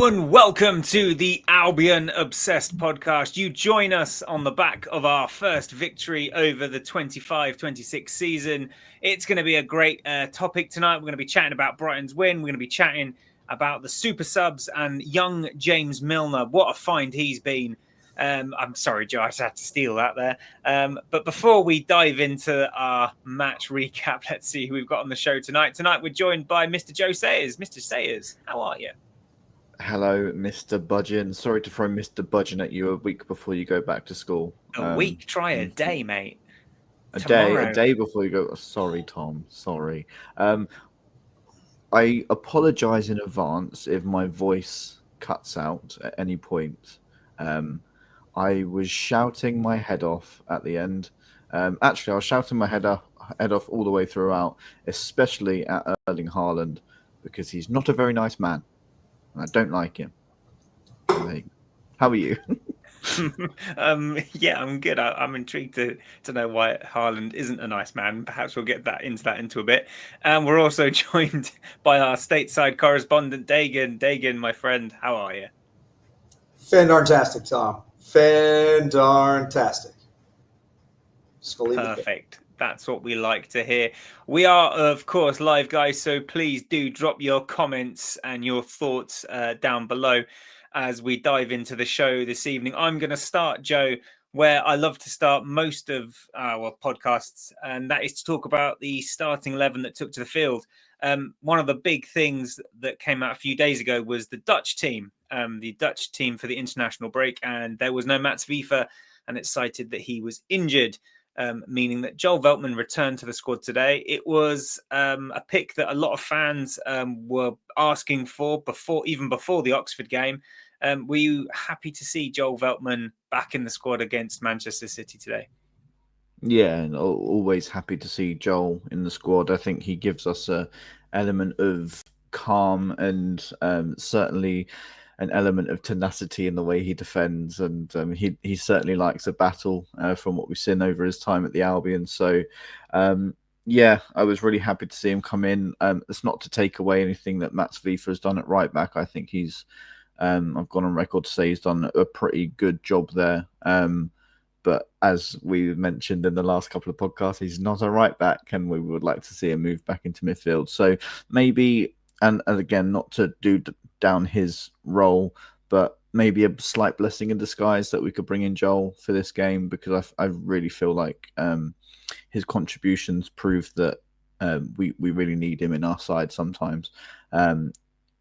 and welcome to the Albion Obsessed podcast. You join us on the back of our first victory over the 25-26 season. It's going to be a great topic tonight. We're going to be chatting about Brighton's win. We're going to be chatting about the super subs and young James Milner. What a find he's been. I'm sorry, Joe, I just had to steal that there. But before we dive into our match recap, let's see who we've got on the show tonight. Tonight, we're joined by Mr. Joe Sayers. Mr. Sayers, how are you? Hello, Mr. Budgeon. Sorry to throw Mr. Budgeon at you a week before you go back to school. A week? Try a day, mate. A day before you go. Sorry, Tom. Sorry. I apologise in advance if my voice cuts out at any point. I was shouting my head off at the end. Actually, I was shouting my head off all the way throughout, especially at Erling Haaland, because he's not a very nice man. I don't like him. How are you? Yeah, I'm good. I'm intrigued to know why Haaland isn't a nice man. Perhaps we'll get into a bit. And we're also joined by our stateside correspondent, Dagan. Dagan, my friend, how are you? Fantastic, Tom. Fantastic. Perfect. That's what we like to hear. We are, of course, live, guys, so please do drop your comments and your thoughts down below as we dive into the show this evening. I'm going to start, Joe, where I love to start most of our podcasts, and that is to talk about the starting 11 that took to the field. One of the big things that came out a few days ago was the Dutch team for the international break, and there was no Mats Wiever, and it's cited that he was injured. Meaning that Joel Veltman returned to the squad today. It was a pick that a lot of fans were asking for before the Oxford game. Were you happy to see Joel Veltman back in the squad against Manchester City today? Yeah, and always happy to see Joel in the squad. I think he gives us an element of calm and certainly an element of tenacity in the way he defends, and he certainly likes a battle from what we've seen over his time at the Albion. So, yeah, I was really happy to see him come in. It's not to take away anything that Mats Wiever has done at right back. I think he's, I've gone on record to say he's done a pretty good job there. But as we mentioned in the last couple of podcasts, he's not a right back, and we would like to see him move back into midfield. So maybe, and again, not to do down his role, but maybe a slight blessing in disguise that we could bring in Joel for this game, because I really feel like his contributions prove that we really need him in our side sometimes,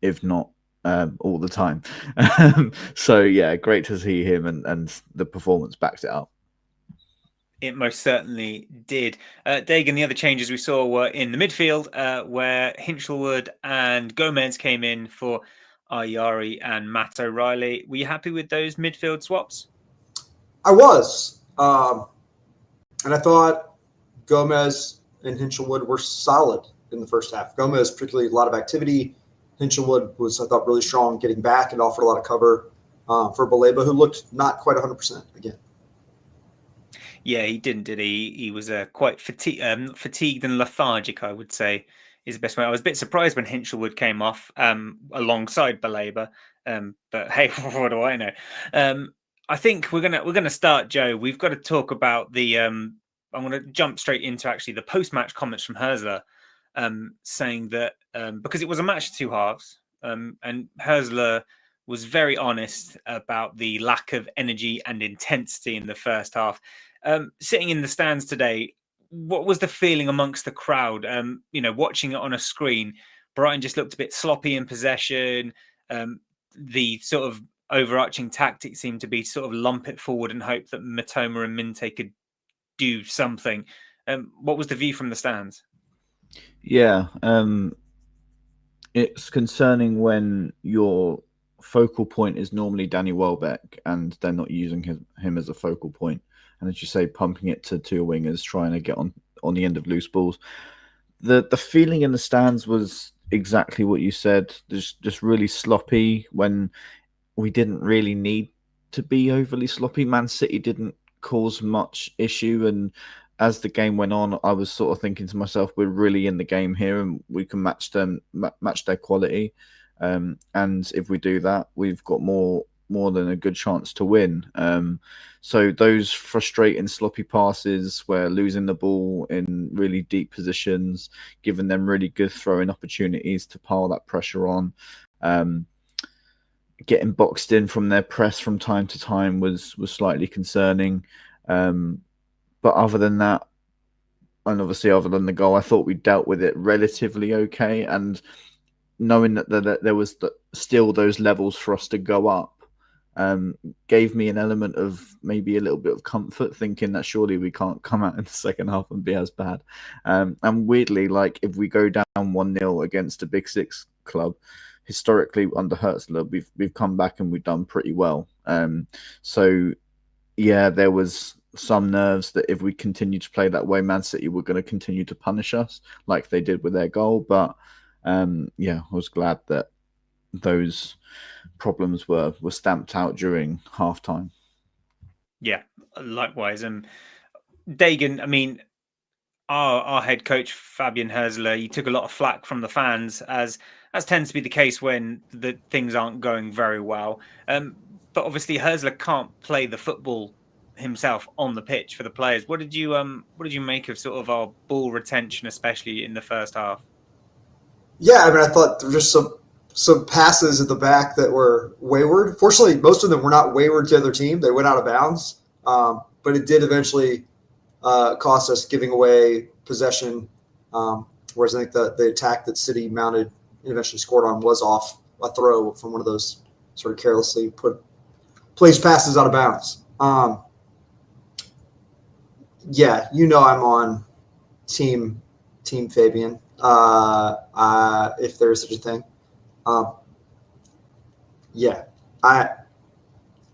if not all the time. So yeah, great to see him, and the performance backs it up. It most certainly did. Dagan, the other changes we saw were in the midfield, where Hinchelwood and Gomez came in for Ayari and Matt O'Reilly. Were you happy with those midfield swaps? I was. And I thought Gomez and Hinchelwood were solid in the first half. Gomez, particularly a lot of activity. Hinchelwood was, I thought, really strong getting back and offered a lot of cover for Baleba, who looked not quite 100% again. Yeah, he didn't, did he? He was quite fatigued and lethargic, I would say, is the best way. I was a bit surprised when Hinchelwood came off alongside Baleba, but hey, what do I know? I think we're gonna start, Joe. We've got to talk about the. I'm going to jump straight into actually the post-match comments from Hurzeler, saying that because it was a match of two halves, and Hurzeler was very honest about the lack of energy and intensity in the first half. Sitting in the stands today, what was the feeling amongst the crowd? Watching it on a screen, Brighton just looked a bit sloppy in possession. The sort of overarching tactic seemed to be sort of lump it forward and hope that Mitoma and Minteh could do something. What was the view from the stands? Yeah, it's concerning when your focal point is normally Danny Welbeck and they're not using him as a focal point. And as you say, pumping it to two wingers, trying to get on the end of loose balls. The feeling in the stands was exactly what you said. Just really sloppy when we didn't really need to be overly sloppy. Man City didn't cause much issue, and as the game went on, I was sort of thinking to myself, we're really in the game here and we can match their quality. And if we do that, we've got more than a good chance to win. So those frustrating sloppy passes, where losing the ball in really deep positions, giving them really good throwing opportunities to pile that pressure on, getting boxed in from their press from time to time was slightly concerning. But other than that, and obviously other than the goal, I thought we dealt with it relatively okay. And knowing that there was still those levels for us to go up, gave me an element of maybe a little bit of comfort, thinking that surely we can't come out in the second half and be as bad. And weirdly, like, if we go down 1-0 against a Big Six club, historically under Hurzeler, we've come back and we've done pretty well. So yeah, there was some nerves that if we continue to play that way, Man City were going to continue to punish us like they did with their goal. But yeah, I was glad that those problems were stamped out during halftime. Yeah, likewise. And Dagan, I mean, our head coach Fabian Hurzeler, he took a lot of flack from the fans, as tends to be the case when the things aren't going very well. But obviously Hurzeler can't play the football himself on the pitch for the players. What did you make of sort of our ball retention, especially in the first half? Yeah, I mean, I thought there were just some passes at the back that were wayward. Fortunately, most of them were not wayward to the other team. They went out of bounds. But it did eventually cost us giving away possession. Whereas I think the attack that City mounted and eventually scored on was off a throw from one of those sort of carelessly placed passes out of bounds. Yeah, I'm on team Fabian, if there is such a thing. Yeah, I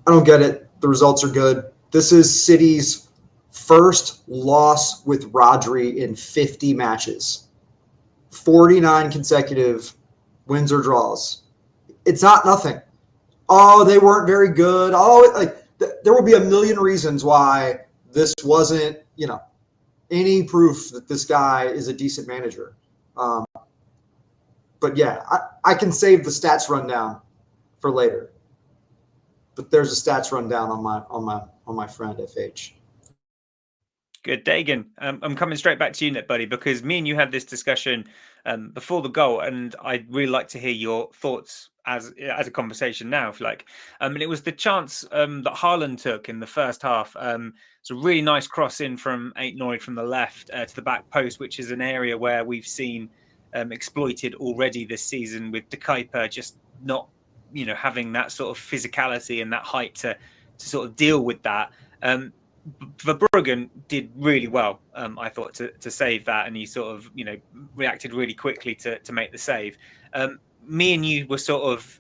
don't get it. The results are good. This is City's first loss with Rodri in 50 matches. 49 consecutive wins or draws. It's not nothing. Oh, they weren't very good. Oh, there will be a million reasons why this wasn't, any proof that this guy is a decent manager. But yeah, I can save the stats rundown for later. But there's a stats rundown on my friend FH. Good, Dagan. I'm coming straight back to you, Nick, buddy, because me and you had this discussion before the goal, and I'd really like to hear your thoughts as a conversation now, if you like. And it was the chance that Haaland took in the first half. It's a really nice cross in from Aït-Nouri from the left to the back post, which is an area where we've seen exploited already this season, with De Kuyper just not, having that sort of physicality and that height to sort of deal with that. Verbruggen did really well, I thought, to save that, and he sort of, reacted really quickly to make the save. Me and you were sort of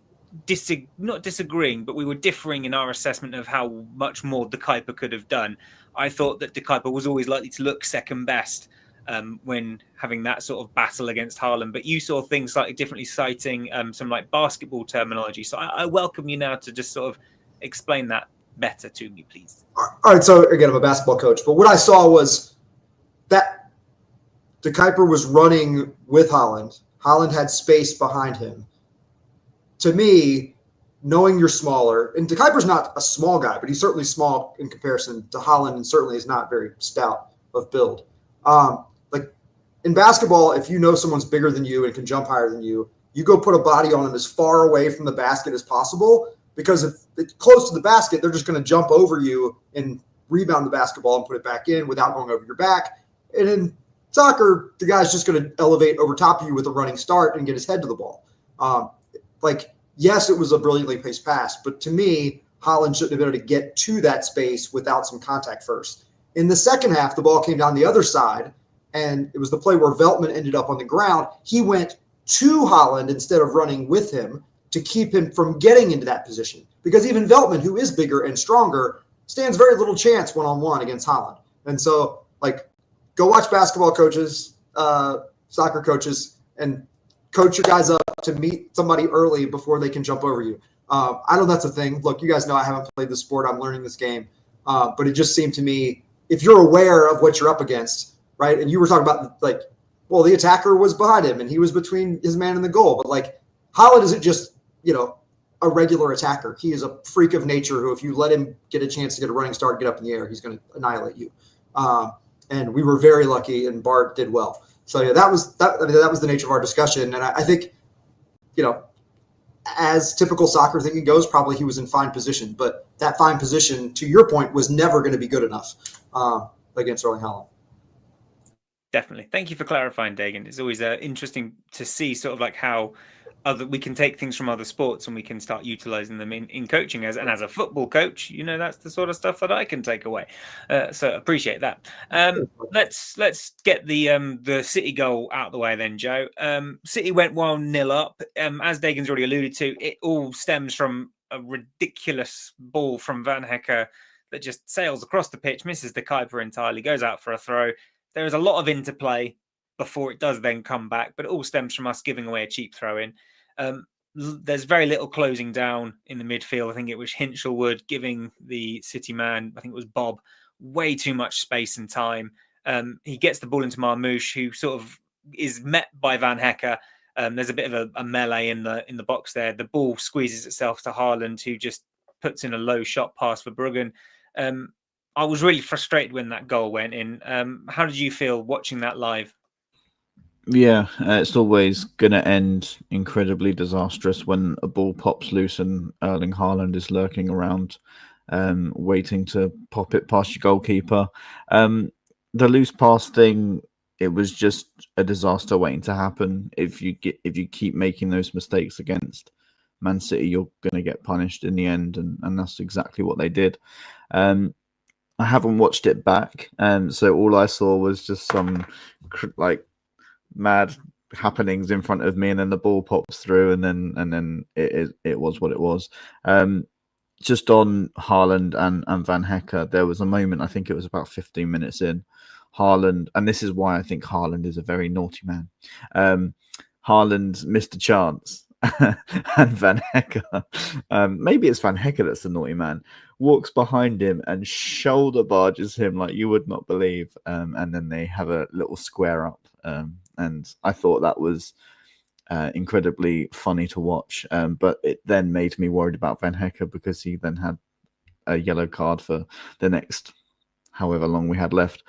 not disagreeing, but we were differing in our assessment of how much more De Kuyper could have done. I thought that De Kuyper was always likely to look second best when having that sort of battle against Haaland, but you saw things slightly differently, citing some like basketball terminology. So I welcome you now to just sort of explain that better to me, please. All right, so again, I'm a basketball coach, but what I saw was that De Kuyper was running with Haaland. Haaland had space behind him. To me, knowing you're smaller, and De Kuyper's not a small guy, but he's certainly small in comparison to Haaland, and certainly is not very stout of build. Like in basketball, if you know someone's bigger than you and can jump higher than you, you go put a body on them as far away from the basket as possible, because if it's close to the basket, they're just going to jump over you and rebound the basketball and put it back in without going over your back. And in soccer, the guy's just going to elevate over top of you with a running start and get his head to the ball. Yes, it was a brilliantly paced pass, but to me, Haaland shouldn't have been able to get to that space without some contact first. In the second half, the ball came down the other side, and it was the play where Veltman ended up on the ground. He went to Haaland instead of running with him to keep him from getting into that position. Because even Veltman, who is bigger and stronger, stands very little chance one-on-one against Haaland. And so, go watch basketball coaches, soccer coaches, and coach your guys up to meet somebody early before they can jump over you. I know that's a thing. Look, you guys know I haven't played the sport. I'm learning this game. But it just seemed to me, if you're aware of what you're up against, right, and you were talking about, the attacker was behind him and he was between his man and the goal. But, Haaland isn't just, a regular attacker. He is a freak of nature who, if you let him get a chance to get a running start, get up in the air, he's going to annihilate you. And we were very lucky, and Bart did well. So yeah, that was the nature of our discussion. And I think, as typical soccer thinking goes, probably he was in fine position. But that fine position, to your point, was never going to be good enough against Erling Haaland. Definitely. Thank you for clarifying, Dagan. It's always interesting to see sort of like how we can take things from other sports and we can start utilizing them in coaching. And as a football coach, that's the sort of stuff that I can take away. So appreciate that. Let's get the City goal out of the way then, Joe. City went 1-0 up. As Dagan's already alluded to, it all stems from a ridiculous ball from Van Hecke that just sails across the pitch, misses the keeper entirely, goes out for a throw. There is a lot of interplay before it does then come back, but it all stems from us giving away a cheap throw-in. There's very little closing down in the midfield. I think it was Hinchelwood giving the City man, I think it was Bob, way too much space and time. He gets the ball into Marmoush, who sort of is met by Van Hecke. There's a bit of a melee in the box there. The ball squeezes itself to Haaland, who just puts in a low shot pass for Bruggen. I was really frustrated when that goal went in. How did you feel watching that live? Yeah, it's always going to end incredibly disastrous when a ball pops loose and Erling Haaland is lurking around, waiting to pop it past your goalkeeper. The loose pass thing, it was just a disaster waiting to happen. If you keep making those mistakes against Man City, you're going to get punished in the end, and that's exactly what they did. I haven't watched it back, so all I saw was just some mad happenings in front of me, and then the ball pops through, and then it was what it was. Just on Haaland and Van Hecke, there was a moment, I think it was about 15 minutes in, Haaland, and this is why I think Haaland is a very naughty man. Haaland missed a chance, and Van Hecke, maybe it's Van Hecke that's the naughty man, walks behind him and shoulder barges him like you would not believe, and then they have a little square up, and I thought that was incredibly funny to watch, but it then made me worried about Van Hecke because he then had a yellow card for the next however long we had left.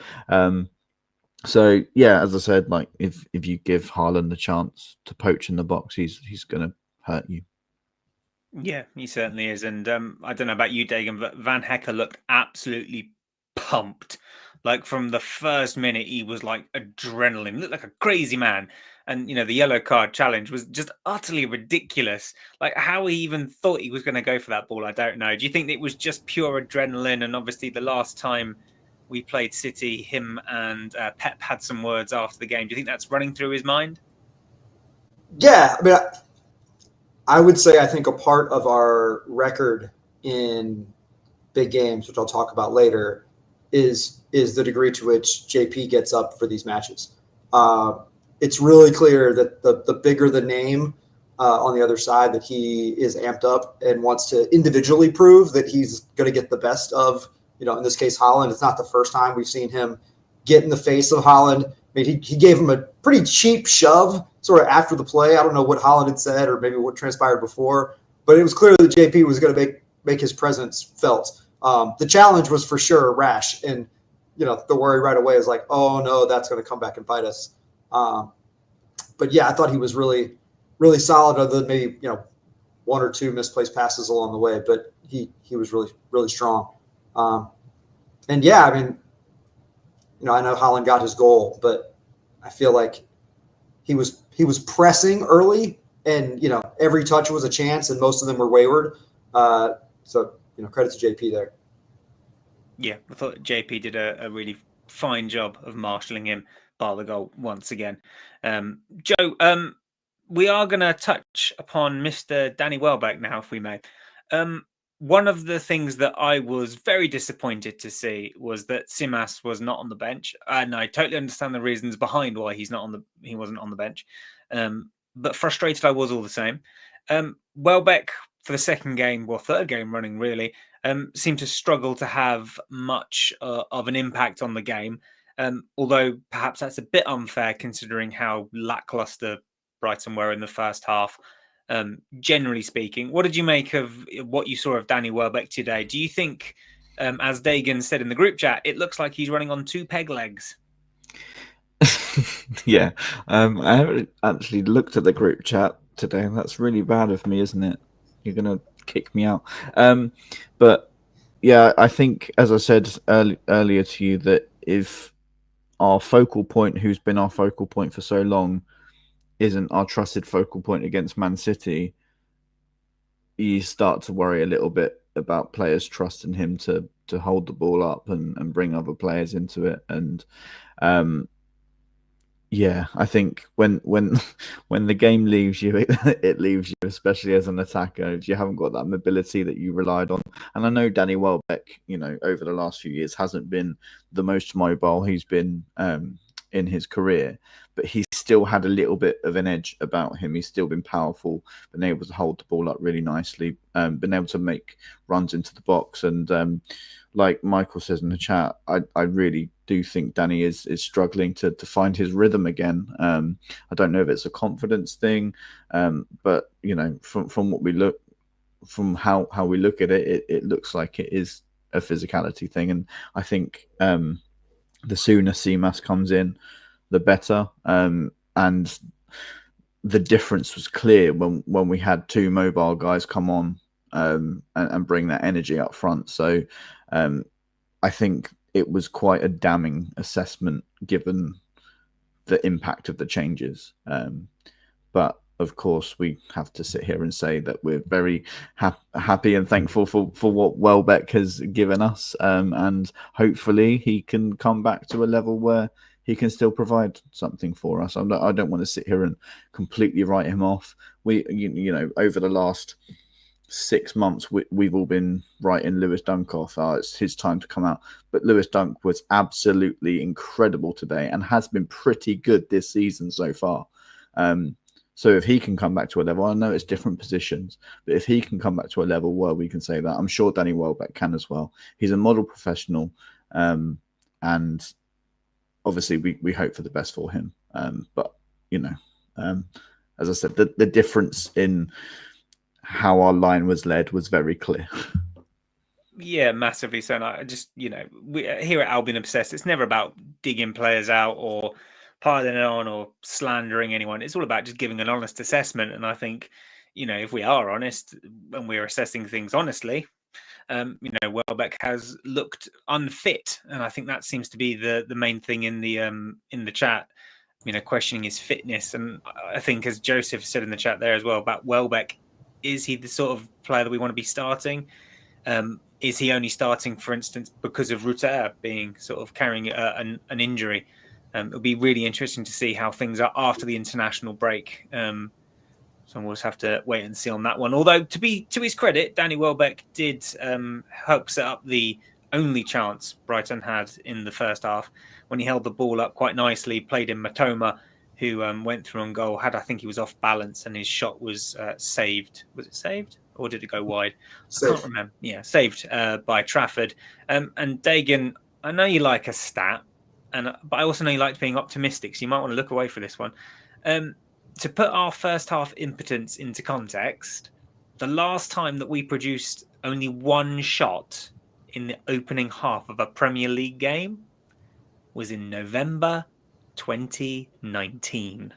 So yeah, as I said, like if you give Haaland the chance to poach in the box, he's going to hurt you. Yeah, he certainly is. And I don't know about you, Dagan, but Van Hecke looked absolutely pumped. Like from the first minute, he was like adrenaline, looked like a crazy man. And, the yellow card challenge was just utterly ridiculous. Like how he even thought he was going to go for that ball, I don't know. Do you think it was just pure adrenaline? And obviously the last time we played City, him and Pep had some words after the game. Do you think that's running through his mind? Yeah, I mean, I would say I think a part of our record in big games, which I'll talk about later, is the degree to which JP gets up for these matches. It's really clear that the bigger the name on the other side, that he is amped up and wants to individually prove that he's going to get the best of, in this case, Haaland. It's not the first time we've seen him get in the face of Haaland. I mean, he gave him a pretty cheap shove sort of after the play. I don't know what Haaland had said or maybe what transpired before, but it was clear that JP was going to make his presence felt. The challenge was for sure rash, and the worry right away is like, oh no, that's going to come back and bite us. But yeah, I thought he was really, really solid, other than maybe one or two misplaced passes along the way, but he was really, really strong. And yeah, I mean, I know Haaland got his goal, but I feel like he was pressing early, and every touch was a chance, and most of them were wayward. So credit to JP there. Yeah, I thought JP did a really fine job of marshalling him bar the goal once again. Joe, we are going to touch upon Mr. Danny Welbeck now, if we may. One of the things that I was very disappointed to see was that Simas was not on the bench, and I totally understand the reasons behind why he wasn't on the bench. But frustrated I was all the same. Welbeck, for the third game running really, seemed to struggle to have much of an impact on the game. Although perhaps that's a bit unfair considering how lackluster Brighton were in the first half. Generally speaking, what did you make of what you saw of Danny Welbeck today? Do you think, as Dagan said in the group chat, it looks like he's running on 2 peg legs? Yeah, I haven't actually looked at the group chat today, and that's really bad of me, isn't it? You're gonna kick me out. But yeah, I think, as I said earlier to you, that if our focal point, who's been our focal point for so long, isn't our trusted focal point against Man City, you start to worry a little bit about players trusting him to hold the ball up and bring other players into it. And yeah, I think when the game leaves you, it leaves you, especially as an attacker, if you haven't got that mobility that you relied on. And I know Danny Welbeck, over the last few years hasn't been the most mobile he's been in his career, but he's still had a little bit of an edge about him. He's still been powerful, been able to hold the ball up really nicely, been able to make runs into the box. And like Michael says in the chat, I really do think Danny is struggling to find his rhythm again. I don't know if it's a confidence thing, but from what we look, from how we look at it, it looks like it is a physicality thing. And I think the sooner CMAS comes in, the better. And the difference was clear when we had 2 mobile guys come on and bring that energy up front. So I think it was quite a damning assessment given the impact of the changes. But of course, we have to sit here and say that we're very happy and thankful for what Welbeck has given us. And hopefully he can come back to a level where he can still provide something for us. I don't want to sit here and completely write him off. Over the last 6 months, we've all been writing Lewis Dunk off. It's his time to come out. But Lewis Dunk was absolutely incredible today and has been pretty good this season so far. So if he can come back to a level, I know it's different positions, but if he can come back to a level where we can say that, I'm sure Danny Welbeck can as well. He's a model professional, and obviously we hope for the best for him. But, as I said, the difference in how our line was led was very clear. Yeah, massively so. And I just, we here at Albion Obsessed, it's never about digging players out or piling on or slandering anyone. It's all about just giving an honest assessment. And I think, if we are honest and we're assessing things honestly, Welbeck has looked unfit, and I think that seems to be the main thing in the chat. Questioning his fitness, and I think, as Joseph said in the chat there as well about Welbeck, is he the sort of player that we want to be starting? Is he only starting, for instance, because of Hurzeler being sort of carrying an injury? It'll be really interesting to see how things are after the international break. So we'll just have to wait and see on that one. Although, to his credit, Danny Welbeck did help set up the only chance Brighton had in the first half when he held the ball up quite nicely, played in Matoma, who went through on goal. I think he was off balance and his shot was saved. Was it saved? Or did it go wide? I can't remember. Yeah, saved by Trafford. And Dagan, I know you like a stat, but I also know you like being optimistic, so you might want to look away for this one. To put our first half impotence into context, the last time that we produced only 1 shot in the opening half of a Premier League game was in November 2019.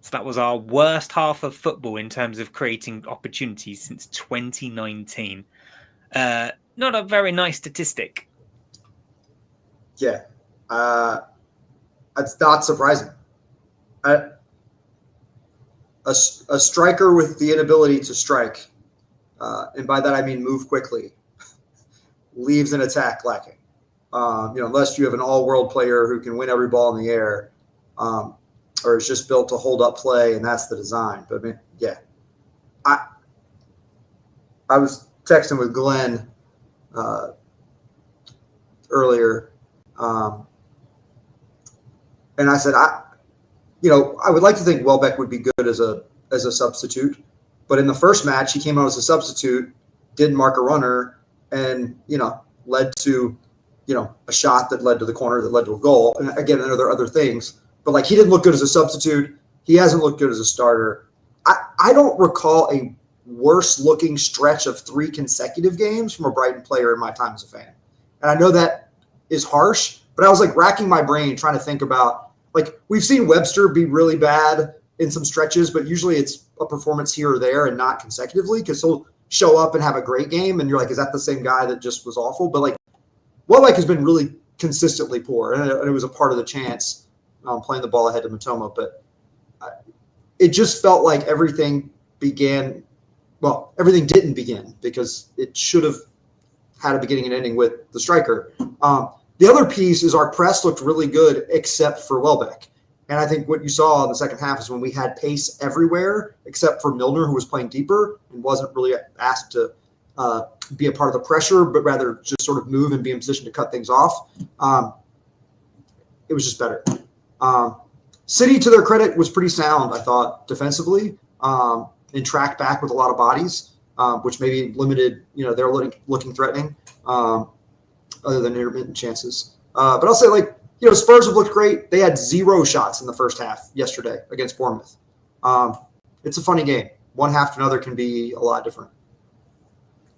So that was our worst half of football in terms of creating opportunities since 2019. Not a very nice statistic. Yeah. That's not surprising. A striker with the inability to strike, and by that I mean move quickly, leaves an attack lacking. Unless you have an all-world player who can win every ball in the air, or is just built to hold up play, and that's the design. But I mean, yeah, I was texting with Glenn earlier, and I said I would like to think Welbeck would be good as a substitute, but in the first match he came out as a substitute, didn't mark a runner, and led to a shot that led to the corner that led to a goal. And again, there are other things, but he didn't look good as a substitute. He hasn't looked good as a starter. I don't recall a worse looking stretch of 3 consecutive games from a Brighton player in my time as a fan. And I know that is harsh, but I was like racking my brain trying to think about, like, we've seen Webster be really bad in some stretches, but usually it's a performance here or there and not consecutively, because he'll show up and have a great game and you're like, is that the same guy that just was awful? But like Welbeck has been really consistently poor, and it was a part of the chance playing the ball ahead to Matoma. But it just felt like everything began – well, everything didn't begin, because it should have had a beginning and ending with the striker. The other piece is our press looked really good except for Welbeck. And I think what you saw in the second half is when we had pace everywhere except for Milner, who was playing deeper and wasn't really asked to be a part of the pressure, but rather just sort of move and be in position to cut things off. It was just better. City, to their credit, was pretty sound, I thought, defensively, and tracked back with a lot of bodies, which maybe limited, their looking threatening, other than intermittent chances. But I'll say, like, Spurs have looked great. They had 0 shots in the first half yesterday against Bournemouth. It's a funny game. One half to another can be a lot different.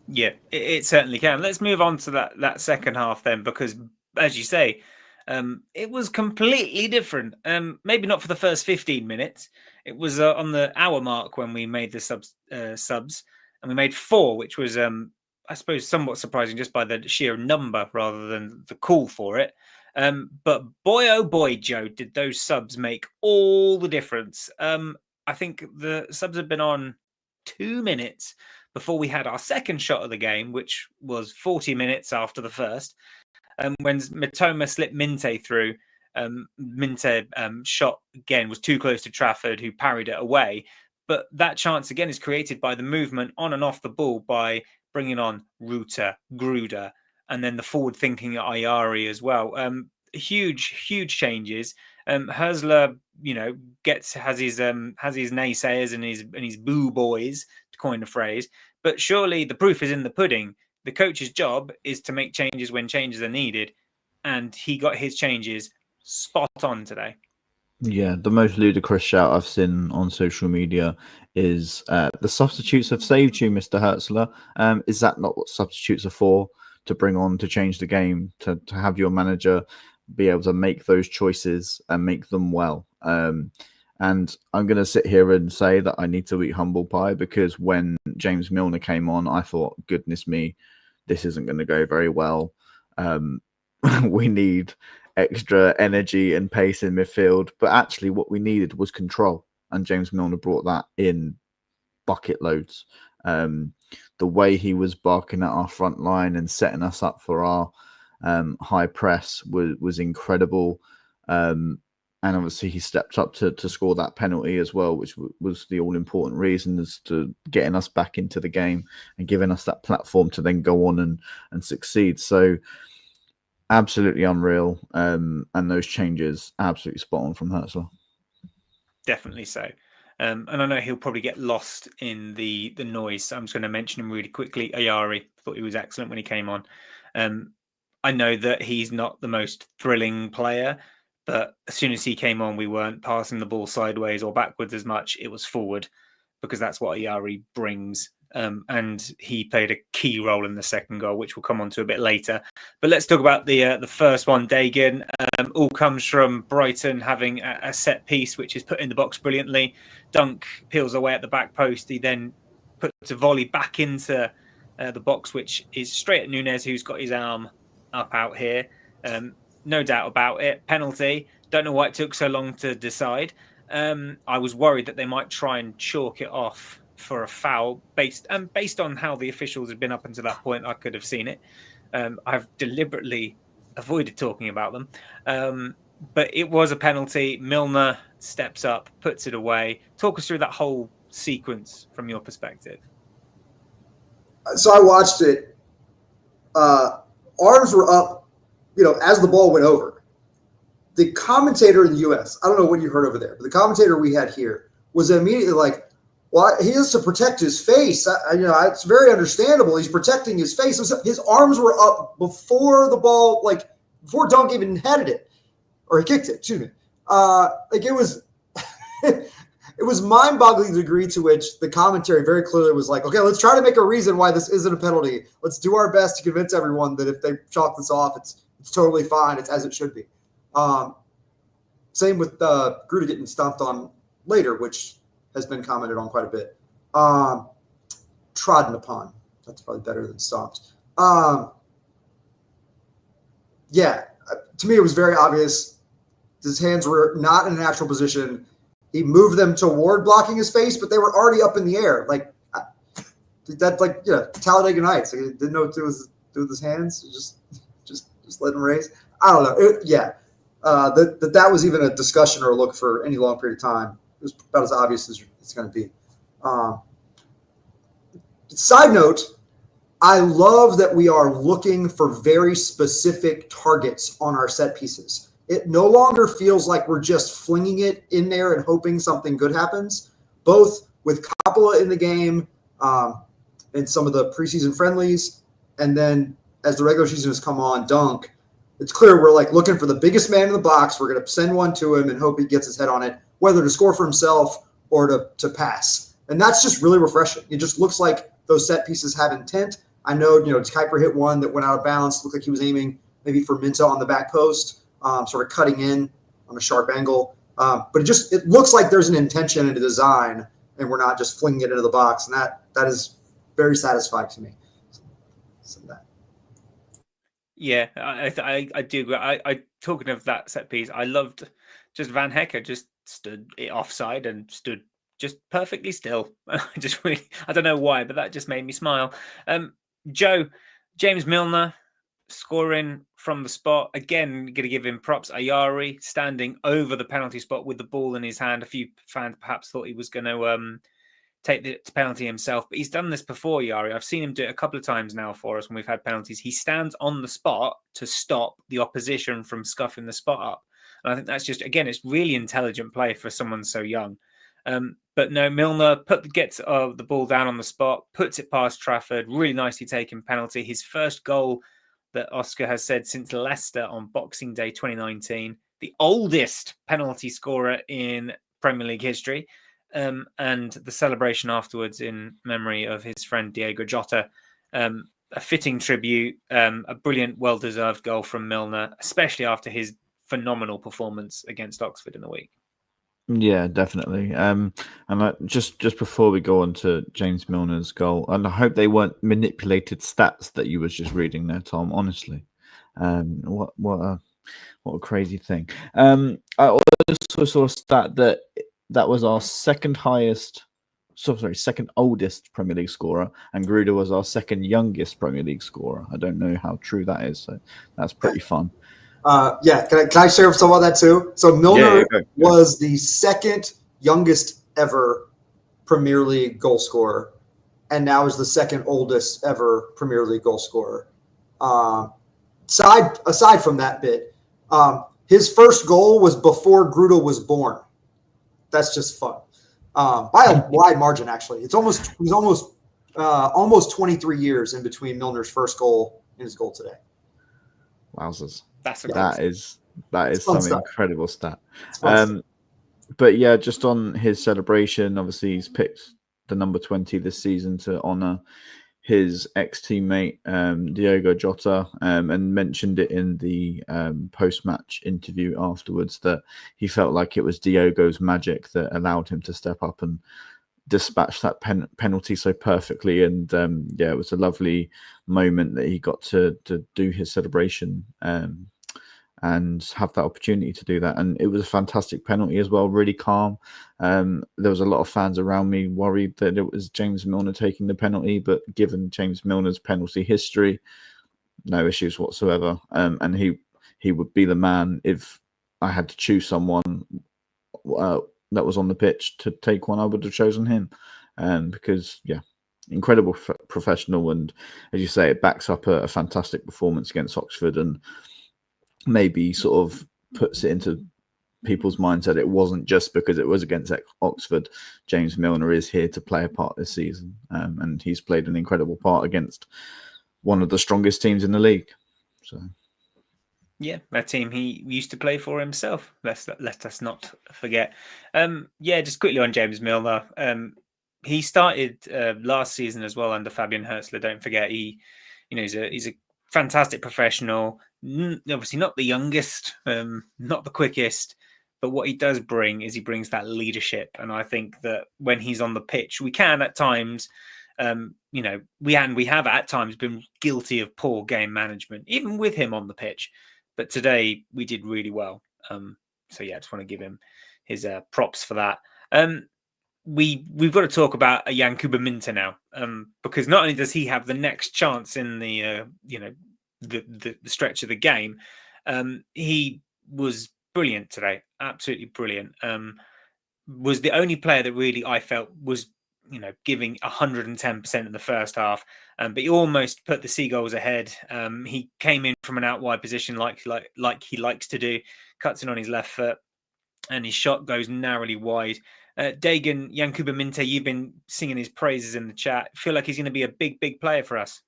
Yeah, it certainly can. Let's move on to that second half then, because, as you say, it was completely different. Maybe not for the first 15 minutes. It was on the hour mark when we made the subs, and we made 4, which was, I suppose, somewhat surprising just by the sheer number rather than the call for it. But boy, oh boy, Joe, did those subs make all the difference. I think the subs had been on 2 minutes before we had our second shot of the game, which was 40 minutes after the first. When Mitoma slipped Minteh through, Minteh shot again was too close to Trafford, who parried it away. But that chance again is created by the movement on and off the ball by bringing on Gruda, and then the forward-thinking Ayari as well. Huge changes. Hurzeler, has his naysayers and his boo boys, to coin a phrase. But surely the proof is in the pudding. The coach's job is to make changes when changes are needed, and he got his changes spot on today. Yeah, the most ludicrous shout I've seen on social media is the substitutes have saved you, Mr. Hurzeler. Is that not what substitutes are for? To bring on, to change the game, to have your manager be able to make those choices and make them well. And I'm going to sit here and say that I need to eat humble pie, because when James Milner came on, I thought, goodness me, this isn't going to go very well. We need extra energy and pace in midfield. But actually what we needed was control. And James Milner brought that in bucket loads. The way he was barking at our front line and setting us up for our high press was incredible. And obviously he stepped up to score that penalty as well, which was the all-important reason as to getting us back into the game and giving us that platform to then go on and succeed. So absolutely unreal. And those changes, absolutely spot on from Hurzeler. Definitely so. And I know he'll probably get lost in the noise. So I'm just going to mention him really quickly. Ayari, thought he was excellent when he came on. I know that he's not the most thrilling player, but as soon as he came on, we weren't passing the ball sideways or backwards as much. It was forward, because that's what Ayari brings. And he played a key role in the second goal, which we'll come on to a bit later. But let's talk about the first one, Dagan. All comes from Brighton having a set piece, which is put in the box brilliantly. Dunk peels away at the back post. He then puts a volley back into the box, which is straight at Nunez, who's got his arm up out here. No doubt about it. Penalty. Don't know why it took so long to decide. I was worried that they might try and chalk it off for a foul based on how the officials had been up until that point. I could have seen it. I've deliberately avoided talking about them. But it was a penalty. Milner steps up, puts it away. Talk us through that whole sequence from your perspective. So I watched it. Arms were up, as the ball went over. The commentator in the U.S., I don't know what you heard over there, but the commentator we had here was immediately like, well, he has to protect his face. It's very understandable. He's protecting his face. His arms were up before the ball, before Dunk even headed it, or he kicked it. Excuse me. It it was mind-boggling the degree to which the commentary very clearly was like, okay, let's try to make a reason why this isn't a penalty. Let's do our best to convince everyone that if they chalk this off, it's totally fine. It's as it should be. Same with Gruda getting stomped on later, which has been commented on quite a bit. Trodden upon. That's probably better than stomped. Yeah, to me, it was very obvious. His hands were not in a natural position. He moved them toward blocking his face, but they were already up in the air. Like that's like Talladega Nights. Like, he didn't know what to do with his hands. Just let him raise. I don't know. That was even a discussion or a look for any long period of time. It was about as obvious as it's going to be. Side note, I love that we are looking for very specific targets on our set pieces. It no longer feels like we're just flinging it in there and hoping something good happens. Both with Coppola in the game and some of the preseason friendlies, and then as the regular season has come on, Dunk, it's clear we're like looking for the biggest man in the box. We're going to send one to him and hope he gets his head on it, whether to score for himself or to pass. And that's just really refreshing. It just looks like those set pieces have intent. I know, Kuiper hit one that went out of bounds. Looked like he was aiming maybe for Minteh on the back post. Sort of cutting in on a sharp angle. But it looks like there's an intention and a design, and we're not just flinging it into the box. And that is very satisfying to me. So that. Yeah, I do agree. I talking of that set piece, I loved just Van Hecker just stood offside and stood just perfectly still. Just really, I don't know why, but that just made me smile. Joe, James Milner, scoring from the spot. Again, going to give him props. Ayari standing over the penalty spot with the ball in his hand. A few fans perhaps thought he was going to take the penalty himself, but he's done this before, Yari. I've seen him do it a couple of times now for us when we've had penalties. He stands on the spot to stop the opposition from scuffing the spot up. And I think that's just, again, it's really intelligent play for someone so young. But no, Milner gets the ball down on the spot, puts it past Trafford, really nicely taken penalty. His first goal that Oscar has said since Leicester on Boxing Day 2019, the oldest penalty scorer in Premier League history, and the celebration afterwards in memory of his friend Diego Jota. A fitting tribute, a brilliant, well-deserved goal from Milner, especially after his phenomenal performance against Oxford in the week. Yeah, definitely. And just before we go on to James Milner's goal, and I hope they weren't manipulated stats that you was just reading there, Tom. Honestly, what a crazy thing. I also saw a stat that was our second oldest Premier League scorer, and Gruda was our second youngest Premier League scorer. I don't know how true that is, so that's pretty fun. Can I share some of that too? So Milner was the second youngest ever Premier League goal scorer, and now is the second oldest ever Premier League goal scorer. Aside from that bit, his first goal was before Gruda was born. That's just fun. By a wide margin, actually. He's almost 23 years in between Milner's first goal and his goal today. Wowzers. That is some stuff. incredible stat. But yeah, just on his celebration, obviously he's picked the number 20 this season to honour his ex-teammate Diego Jota, and mentioned it in the post-match interview afterwards that he felt like it was Diego's magic that allowed him to step up and dispatch that penalty so perfectly. And it was a lovely moment that he got to do his celebration and have that opportunity to do that. And it was a fantastic penalty as well, really calm. There was a lot of fans around me worried that it was James Milner taking the penalty, but given James Milner's penalty history, no issues whatsoever. And he would be the man if I had to choose someone that was on the pitch to take one. I would have chosen him, because incredible professional, and as you say, it backs up a fantastic performance against Oxford, and maybe sort of puts it into people's minds that it wasn't just because it was against Oxford. James Milner is here to play a part this season, and he's played an incredible part against one of the strongest teams in the league. So Yeah, a team he used to play for himself. Let us not forget. Just quickly on James Milner. He started last season as well under Fabian Hurzeler. Don't forget, he's a fantastic professional. Obviously, not the youngest, not the quickest, but what he does bring is he brings that leadership. And I think that when he's on the pitch, we can at times. We have at times been guilty of poor game management, even with him on the pitch. But today we did really well. I just want to give him his props for that. We've got to talk about a Yankuba Minteh now, because not only does he have the next chance in the stretch of the game, he was brilliant today, absolutely brilliant. Was the only player that really I felt was giving 110% in the first half, but he almost put the Seagulls ahead. He came in from an out wide position like he likes to do, cuts in on his left foot, and his shot goes narrowly wide. Dagan, Yankuba Minteh, you've been singing his praises in the chat. I feel like he's going to be a big player for us.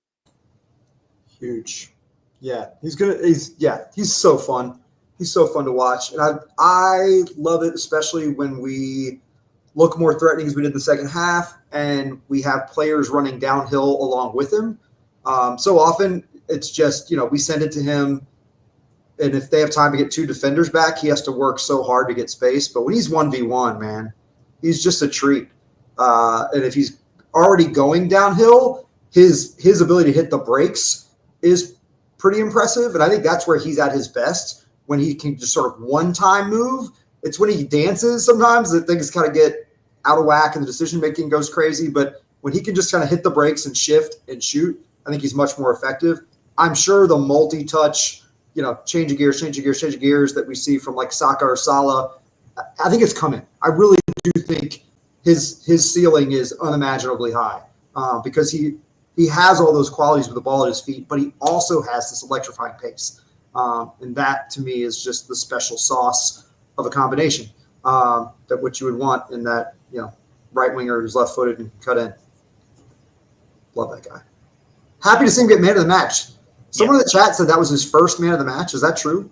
Huge. Yeah, he's so fun. He's so fun to watch, and I love it, especially when we look more threatening as we did in the second half, and we have players running downhill along with him. So often it's just, we send it to him, and if they have time to get two defenders back, he has to work so hard to get space. But when he's 1v1, man, he's just a treat. And if he's already going downhill, his ability to hit the brakes is pretty impressive. And I think that's where he's at his best, when he can just sort of one-time move. It's when he dances sometimes that things kind of get out of whack and the decision-making goes crazy. But when he can just kind of hit the brakes and shift and shoot, I think he's much more effective. I'm sure the multi-touch, change of gears that we see from like Saka or Salah, I think it's coming. I really do think his ceiling is unimaginably high, because he has all those qualities with the ball at his feet, but he also has this electrifying pace. And that, to me, is just the special sauce of a combination, that what you would want in that, right winger who's left-footed and cut in. Love that guy. Happy to see him get man of the match. Someone in the chat said that was his first man of the match. Is that true?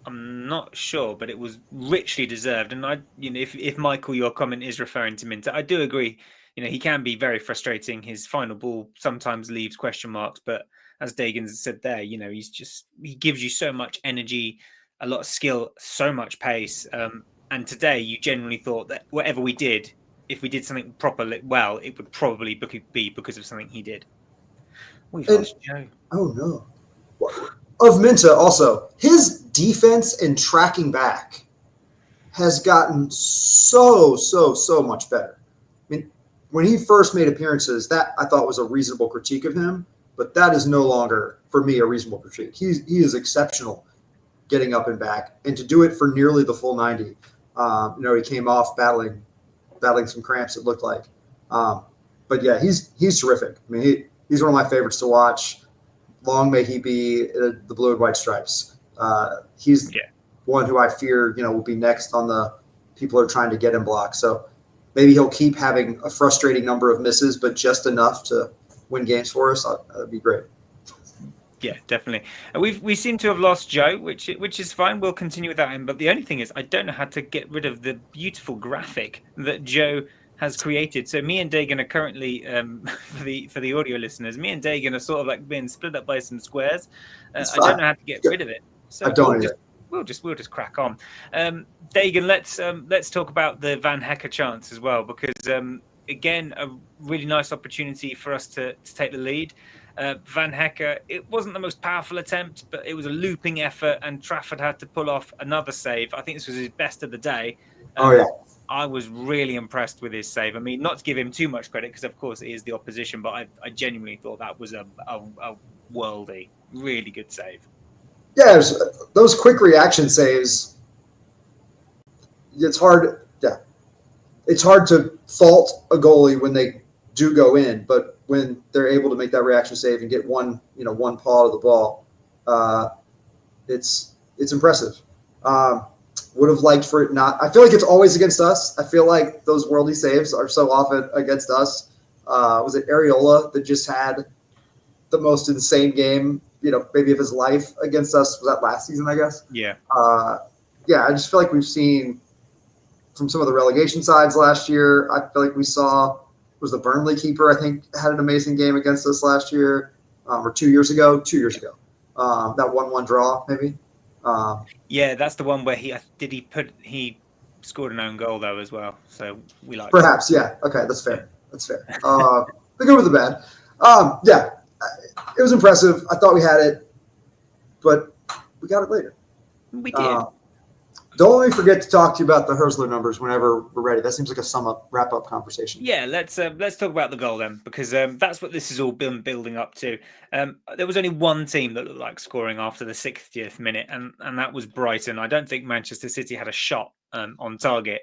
I'm not sure, but it was richly deserved. And if Michael, your comment is referring to Minteh, I do agree. He can be very frustrating. His final ball sometimes leaves question marks, but as Dagan said there, he gives you so much energy, a lot of skill, so much pace. And today you genuinely thought that whatever we did, if we did something properly well, it would probably be because of something he did. We've lost Joe. Oh, no. Of Minteh, also, his defense and tracking back has gotten so much better. I mean, when he first made appearances, that I thought was a reasonable critique of him, but that is no longer, for me, a reasonable critique. He is exceptional getting up and back, and to do it for nearly the full 90. He came off battling some cramps, it looked like. But yeah, he's terrific. I mean, he's one of my favorites to watch. Long may he be the blue and white stripes. He's one who I fear, will be next on the people who are trying to get him blocked. So maybe he'll keep having a frustrating number of misses, but just enough to win games for us. That'd be great. Yeah, definitely. We seem to have lost Joe, which is fine. We'll continue without him. But the only thing is, I don't know how to get rid of the beautiful graphic that Joe has created. So me and Dagan are currently, for the audio listeners, me and Dagan are sort of like being split up by some squares. I don't know how to get rid of it. So I don't we'll just crack on. Dagan, let's talk about the Van Hecke chance as well, because again, a really nice opportunity for us to take the lead. Van Hecke, it wasn't the most powerful attempt, but it was a looping effort, and Trafford had to pull off another save. I think this was his best of the day. I was really impressed with his save. I mean, not to give him too much credit, because of course it is the opposition, but I genuinely thought that was a worldy, really good save. Yeah, those quick reaction saves. It's hard. Yeah, it's hard to fault a goalie when they do go in, but when they're able to make that reaction save and get one paw of the ball, it's impressive. Would have liked for it not. I feel like it's always against us. I feel like those worldly saves are so often against us. Was it Areola that just had the most insane game maybe of his life against us. Was that last season, I guess? Yeah. I just feel like we've seen from some of the relegation sides last year. I feel like we saw was the Burnley keeper, I think, had an amazing game against us last year or 2 years ago. 2 years ago. That 1-1 draw, maybe. Yeah, that's the one where he scored an own goal though as well. So we like perhaps, yeah. Okay, that's fair. That's fair. The good with the bad. It was impressive. I thought we had it, but we got it later. We did. Don't let me forget to talk to you about the Hurzeler numbers whenever we're ready. That seems like a wrap-up conversation. Yeah, let's talk about the goal then, because that's what this has all been building up to. There was only one team that looked like scoring after the 60th minute, and that was Brighton. I don't think Manchester City had a shot on target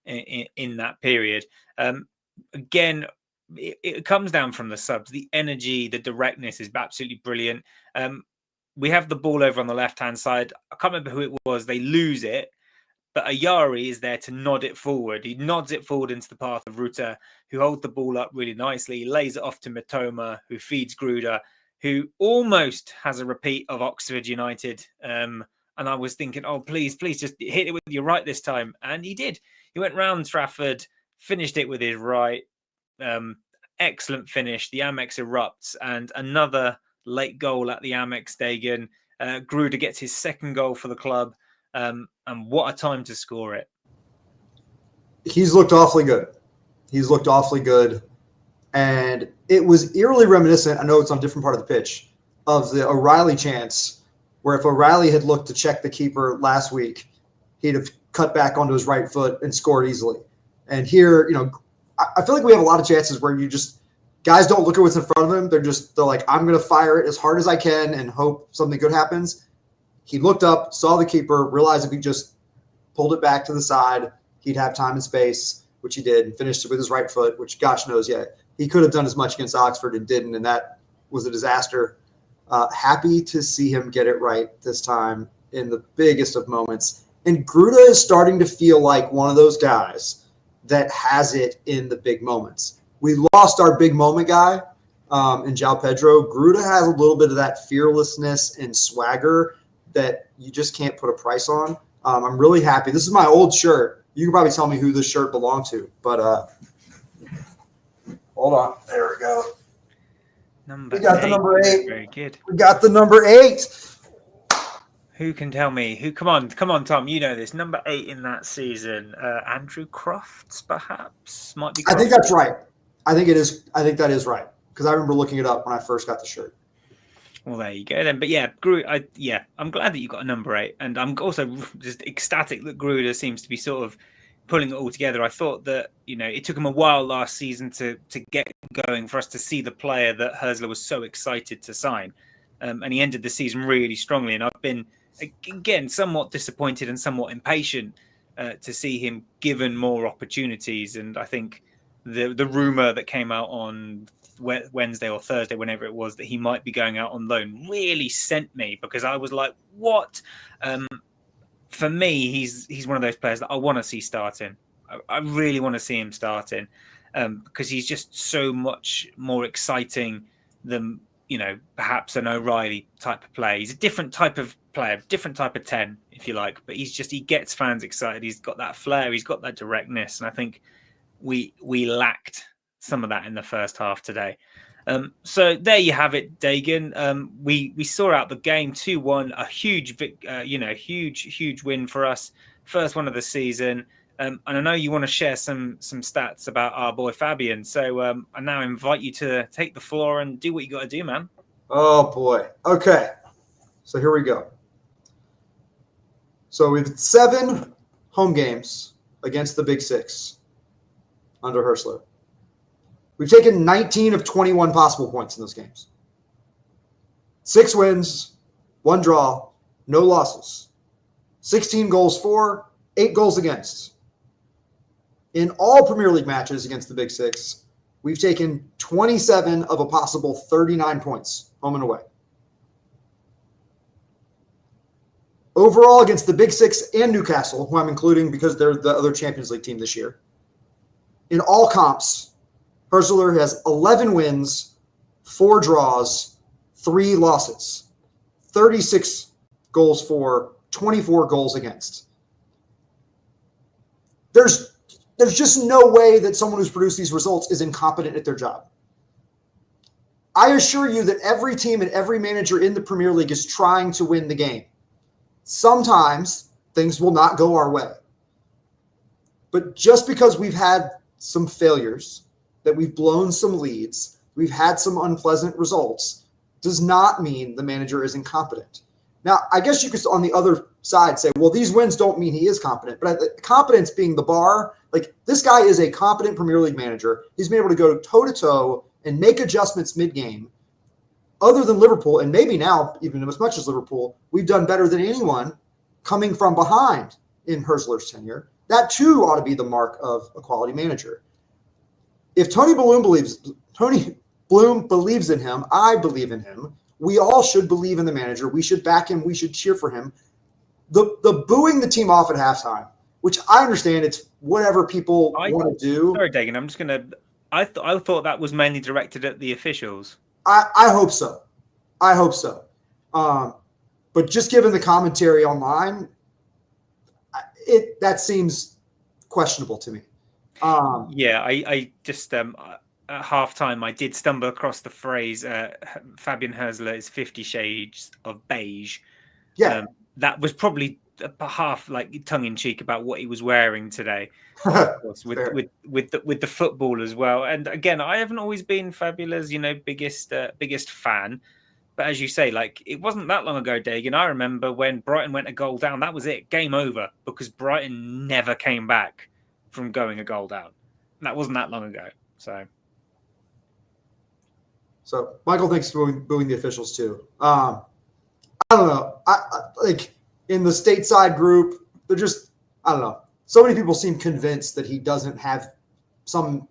in that period. Again, it comes down from the subs. The energy, the directness is absolutely brilliant. We have the ball over on the left-hand side. I can't remember who it was. They lose it, but Ayari is there to nod it forward. He nods it forward into the path of Ruta, who holds the ball up really nicely. He lays it off to Mitoma, who feeds Gruda, who almost has a repeat of Oxford United. And I was thinking, oh, please just hit it with your right this time. And he did. He went round Trafford, finished it with his right. Excellent finish. The Amex erupts, and another late goal at the Amex Stadium. Gruda gets his second goal for the club, and what a time to score it. He's looked awfully good. And it was eerily reminiscent, I know it's on a different part of the pitch, of the O'Reilly chance, where if O'Reilly had looked to check the keeper last week, he'd have cut back onto his right foot and scored easily. And here, I feel like we have a lot of chances where guys don't look at what's in front of them. They're like, I'm going to fire it as hard as I can and hope something good happens. He looked up, saw the keeper, realized if he just pulled it back to the side, he'd have time and space, which he did, and finished it with his right foot, which gosh knows, he could have done as much against Oxford and didn't, and that was a disaster. Happy to see him get it right this time in the biggest of moments. And Gruda is starting to feel like one of those guys that has it in the big moments. We lost our big moment guy in João Pedro. Gruda has a little bit of that fearlessness and swagger that you just can't put a price on. I'm really happy. This is my old shirt. You can probably tell me who this shirt belonged to, but hold on. There we go. We got the number 8. Very good. We got the number 8. Who can tell me? Come on, Tom. You know this. Number 8 in that season. Andrew Crofts, perhaps? Might be Crofts. I think that's right. I think it is. I think that is right, because I remember looking it up when I first got the shirt. Well, there you go then. But I'm glad that you got a number 8, and I'm also just ecstatic that Gruda seems to be sort of pulling it all together. I thought that it took him a while last season to get going for us to see the player that Hurzeler was so excited to sign, and he ended the season really strongly. And I've been again somewhat disappointed and somewhat impatient to see him given more opportunities. And I think the rumor that came out on Wednesday or Thursday, whenever it was, that he might be going out on loan really sent me, because I was like, what? For me, he's one of those players that I want to see starting. I really want to see him starting because he's just so much more exciting than perhaps an O'Reilly type of player. He's a different type of player, different type of 10, if you like, but he gets fans excited. He's got that flair, he's got that directness, and I think we lacked some of that in the first half today. So there you have it, Dagan. We saw out the game 2-1, a huge win for us, first one of the season. And I know you want to share some stats about our boy Fabian. So I now invite you to take the floor and do what you got to do, man. Oh boy. Okay. So here we go. So we've 7 home games against the Big Six under Hurzeler. We've taken 19 of 21 possible points in those games. 6 wins, 1 draw, no losses. 16 goals for, 8 goals against. In all Premier League matches against the Big Six, we've taken 27 of a possible 39 points, home and away. Overall, against the Big Six and Newcastle, who I'm including because they're the other Champions League team this year, in all comps, Hurzeler has 11 wins, 4 draws, 3 losses. 36 goals for, 24 goals against. There's just no way that someone who's produced these results is incompetent at their job. I assure you that every team and every manager in the Premier League is trying to win the game. Sometimes things will not go our way. But just because we've had some failures, that we've blown some leads, we've had some unpleasant results, does not mean the manager is incompetent. Now, I guess you could, on the other side, say, well, these wins don't mean he is competent. But competence being the bar, like, this guy is a competent Premier League manager. He's been able to go toe-to-toe and make adjustments mid-game. Other than Liverpool, and maybe now, even as much as Liverpool, we've done better than anyone coming from behind in Hurzeler's tenure. That, too, ought to be the mark of a quality manager. If Tony Bloom believes in him, I believe in him. We all should believe in the manager. We should back him. We should cheer for him. The booing the team off at halftime, which I understand it's whatever people want to do. Sorry, Dagan, I'm just going to – I thought that was mainly directed at the officials. I hope so. I hope so. But just given the commentary online, that seems questionable to me. I just at halftime I did stumble across the phrase Fabian Hurzeler is 50 shades of beige. Yeah, that was probably half like tongue in cheek about what he was wearing today, of course, with the football as well. And again, I haven't always been Fabula's biggest fan. But as you say, like, it wasn't that long ago, Dagan. I remember when Brighton went a goal down, that was it, game over, because Brighton never came back from going a goal down. And that wasn't that long ago. So Michael thinks booing the officials too. I don't know. I like in the stateside group, they're just, I don't know. So many people seem convinced that he doesn't have some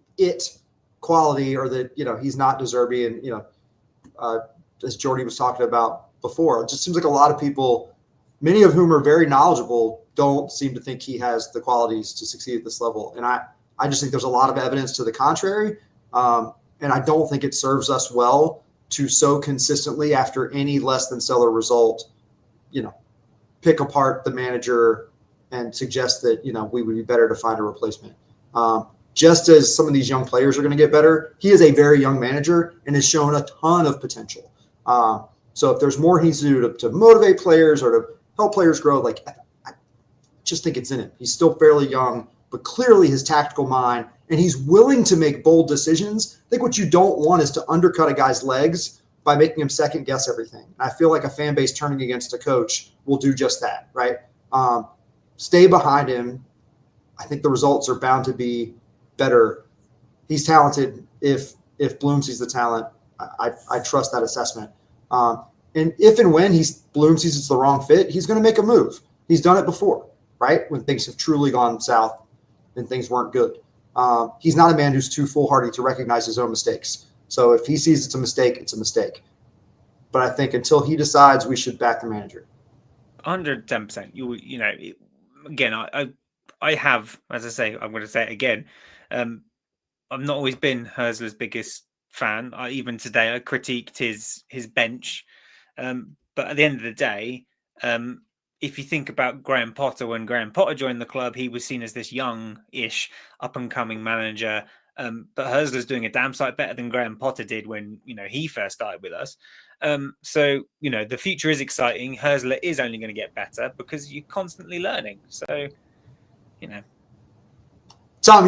quality, or that, he's not deserving. And, as Jordy was talking about before, it just seems like a lot of people, many of whom are very knowledgeable, don't seem to think he has the qualities to succeed at this level. And I just think there's a lot of evidence to the contrary. And I don't think it serves us well to so consistently, after any less than stellar result, pick apart the manager and suggest that, we would be better to find a replacement. Just as some of these young players are going to get better, he is a very young manager and has shown a ton of potential. So if there's more he needs to do to motivate players or to help players grow, like, I just think it's in him. He's still fairly young, but clearly his tactical mind, and he's willing to make bold decisions. I think what you don't want is to undercut a guy's legs by making him second guess everything. And I feel like a fan base turning against a coach will do just that, right? Stay behind him. I think the results are bound to be better. He's talented. If Bloom sees the talent, I trust that assessment. And if and when Bloom sees it's the wrong fit, he's going to make a move. He's done it before, right? When things have truly gone south and things weren't good. He's not a man who's too foolhardy to recognize his own mistakes. So if he sees it's a mistake, it's a mistake. But I think until he decides, we should back the manager. 110%. Again, I have, as I say, I'm going to say it again. I've not always been Hurzeler's biggest fan. Even today, I critiqued his bench. But at the end of the day, if you think about Graham Potter, when Graham Potter joined the club, he was seen as this young-ish, up-and-coming manager. But Hurzeler's doing a damn sight better than Graham Potter did when he first started with us. So the future is exciting. Hurzeler is only going to get better because you're constantly learning. So Tom,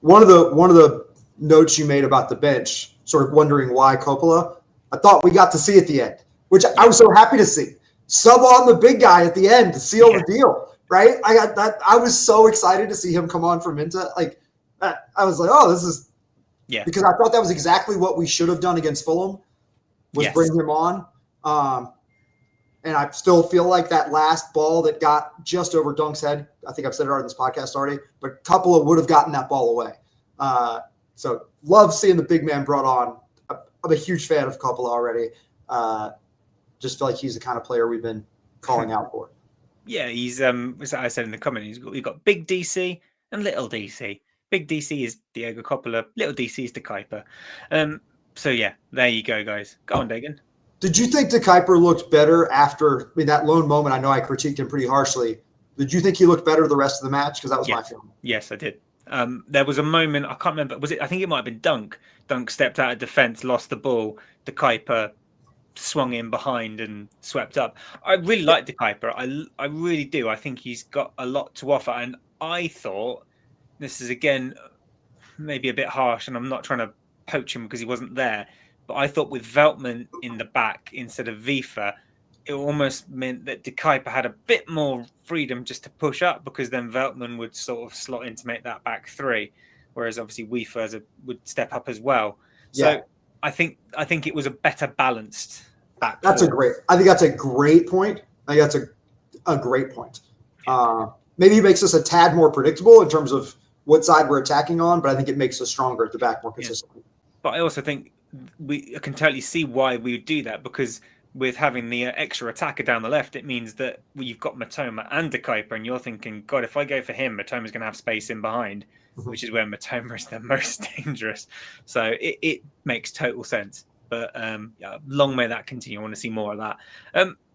one of the notes you made about the bench, sort of wondering why Coppola, I thought we got to see at the end, which I was so happy to see. Sub on the big guy at the end to seal the deal, right? I got that. I was so excited to see him come on for Minteh. Like, I was like, oh, this is because I thought that was exactly what we should have done against Fulham, was bring him on. And I still feel like that last ball that got just over Dunk's head, I think I've said it on this podcast already, but Coppola would have gotten that ball away. So love seeing the big man brought on. I'm a huge fan of Coppola already. Just feel like he's the kind of player we've been calling out for. Yeah, he's as I said in the comment, we've got big DC and little DC. Big DC is Diego Coppola, little DC is De Kuiper. So yeah, there you go, guys. Go on, Dagan. Did you think De Kuyper looked better after that lone moment? I know I critiqued him pretty harshly. Did you think he looked better the rest of the match? Because that was my feeling. Yes, I did. There was a moment, I can't remember, was it? I think it might have been Dunk. Dunk stepped out of defence, lost the ball. De Kuyper swung in behind and swept up. I really like De Kuyper. I really do. I think he's got a lot to offer. And I thought, this is again maybe a bit harsh, and I'm not trying to poach him because he wasn't there, but I thought with Veltman in the back instead of Vifa, it almost meant that De Kuyper had a bit more freedom just to push up, because then Veltman would sort of slot in to make that back three, whereas obviously Vifa would step up as well. So I think it was a better balanced back. I think that's a great point. I think that's a great point. Maybe it makes us a tad more predictable in terms of what side we're attacking on, but I think it makes us stronger at the back more consistently. But I also think I can totally see why we would do that, because with having the extra attacker down the left, it means that you've got Mitoma and De Kuyper, and you're thinking, God, if I go for him, Matoma's going to have space in behind, which is where Mitoma is the most dangerous. So it makes total sense. But long may that continue. I want to see more of that.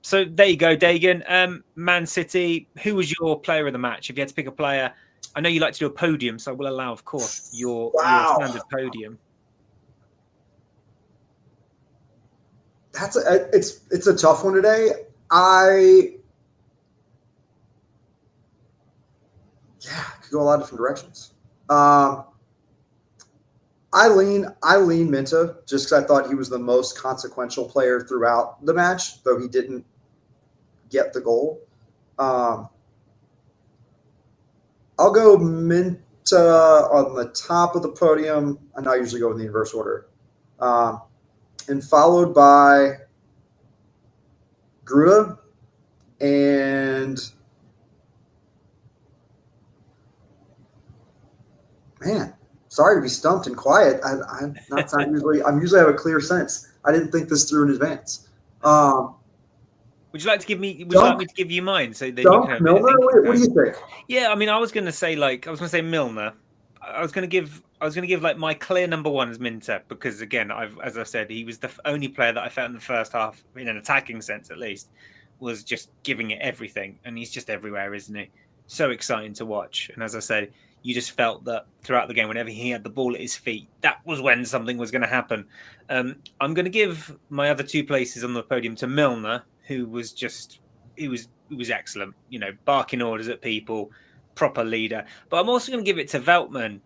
So there you go, Dagan. Man City, who was your player of the match? If you had to pick a player, I know you like to do a podium, so I will allow, of course, your standard podium. It's a tough one today. Could go a lot of different directions. I lean Minteh just because I thought he was the most consequential player throughout the match, though he didn't get the goal. I'll go Minteh on the top of the podium. I know I usually go in the inverse order. And followed by Gruda and sorry to be stumped and quiet. I'm usually have a clear sense. I didn't think this through in advance. Would you like to give me? Would you like me to give you mine so that Dunk, you can? Milner. What do you think? Yeah, I mean, I was going to say Milner. I was going to give like my clear number one as Minteh, because again, as I said, he was the only player that I felt in the first half, in an attacking sense at least, was just giving it everything, and he's just everywhere, isn't he? So exciting to watch. And as I said, you just felt that throughout the game, whenever he had the ball at his feet, that was when something was going to happen. I'm going to give my other two places on the podium to Milner, who was he was excellent. Barking orders at people. Proper leader, but I'm also going to give it to Veltman.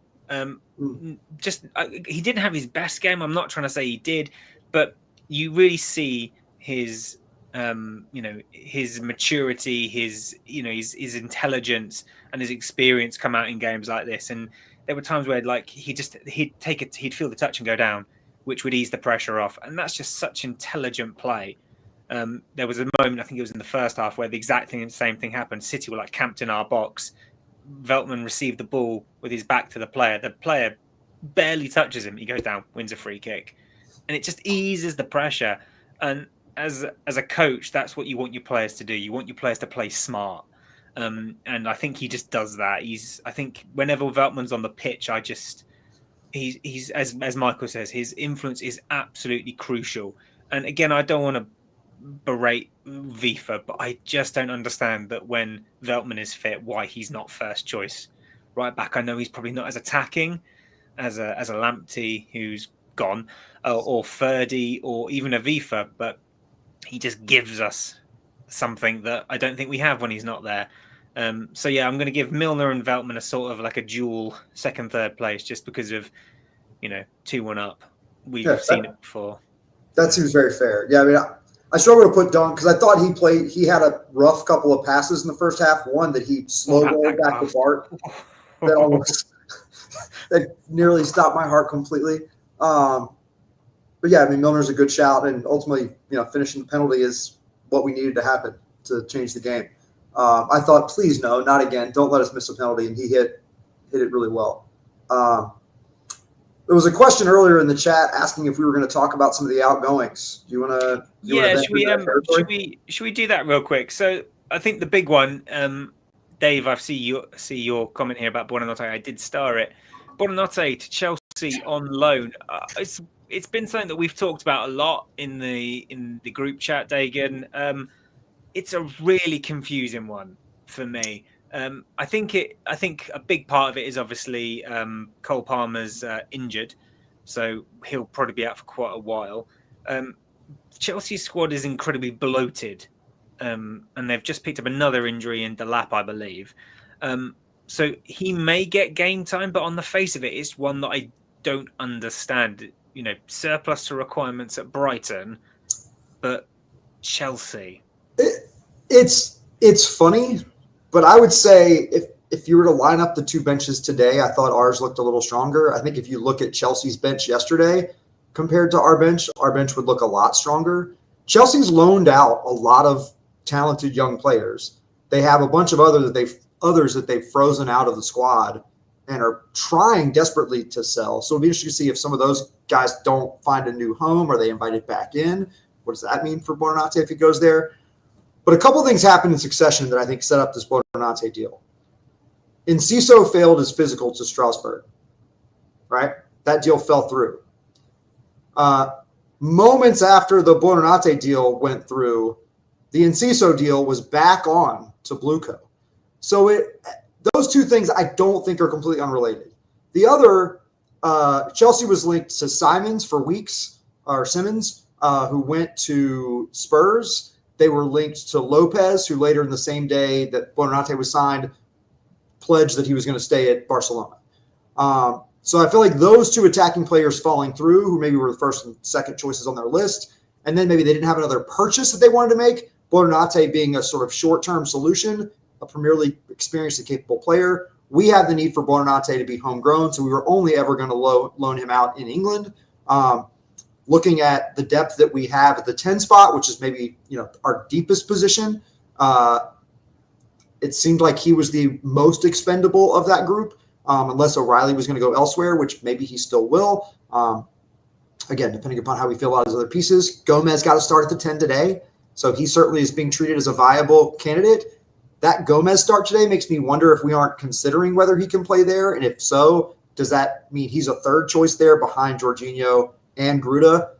He didn't have his best game. I'm not trying to say he did, but you really see his, his maturity, his intelligence and his experience come out in games like this. And there were times where he'd feel the touch and go down, which would ease the pressure off. And that's just such intelligent play. There was a moment, I think it was in the first half, where the same thing happened. City were camped in our box. Veltman received the ball with his back to the player. The player barely touches him. He goes down, wins a free kick. And it just eases the pressure. And as a coach, that's what you want your players to do. You want your players to play smart. And I think he just does that. I think whenever Veltman's on the pitch, he's as Michael says, his influence is absolutely crucial. And again, I don't want to berate Vifa, but I just don't understand that when Veltman is fit, why he's not first choice right back. I know he's probably not as attacking as a Lamptey, who's gone, or Ferdy, or even a Vifa, but he just gives us something that I don't think we have when he's not there. So yeah, I'm going to give Milner and Veltman a sort of like a dual second, third place, just because of 2-1 up. We've seen it before. That seems very fair. Yeah, I mean, I struggle to put Dunk because I thought he had a rough couple of passes in the first half. One that he slowed back to Bart that nearly stopped my heart completely. But yeah, I mean, Milner's a good shout, and ultimately, finishing the penalty is what we needed to happen to change the game. I thought, please no, not again. Don't let us miss a penalty, and he hit it really well. There was a question earlier in the chat asking if we were going to talk about some of the outgoings. Do you want to? Should we do that real quick? So I think the big one, Dave, I see your comment here about Buonanotte. I did star it. Buonanotte to Chelsea on loan. It's it's been something that we've talked about a lot in the group chat, Dagan. It's a really confusing one for me. I think a big part of it is obviously Cole Palmer's injured, so he'll probably be out for quite a while. Chelsea's squad is incredibly bloated, and they've just picked up another injury in Delap, I believe. So he may get game time, but on the face of it, it's one that I don't understand. You know, surplus to requirements at Brighton, but Chelsea. It's funny, but I would say if you were to line up the two benches today, I thought ours looked a little stronger. I think if you look at Chelsea's bench yesterday compared to our bench would look a lot stronger. Chelsea's loaned out a lot of talented young players. They have a bunch of others that they've frozen out of the squad and are trying desperately to sell. So it'll be interesting to see if some of those guys don't find a new home. Are they invited back in? What does that mean for Buonanotte if he goes there? But a couple of things happened in succession that I think set up this Buonanotte deal. Enciso failed his physical to Strasbourg, right? That deal fell through. Moments after the Buonanotte deal went through, the Enciso deal was back on to Blueco. So those two things I don't think are completely unrelated. The other, Chelsea was linked to Simmons, who went to Spurs. They were linked to Lopez, who later in the same day that Buonanotte was signed, pledged that he was going to stay at Barcelona. So I feel like those two attacking players falling through, who maybe were the first and second choices on their list, and then maybe they didn't have another purchase that they wanted to make, Buonanotte being a sort of short-term solution, a Premier League experienced and capable player. We have the need for Buonanotte to be homegrown, so we were only ever going to loan him out in England. Looking at the depth that we have at the 10 spot, which is maybe our deepest position, it seemed like he was the most expendable of that group, unless O'Reilly was going to go elsewhere, which maybe he still will. Again, depending upon how we feel about his other pieces. Gomez got to start at the 10 today, so he certainly is being treated as a viable candidate. That Gomez start today makes me wonder if we aren't considering whether he can play there, and if so, does that mean he's a third choice there behind Jorginho and Gruda,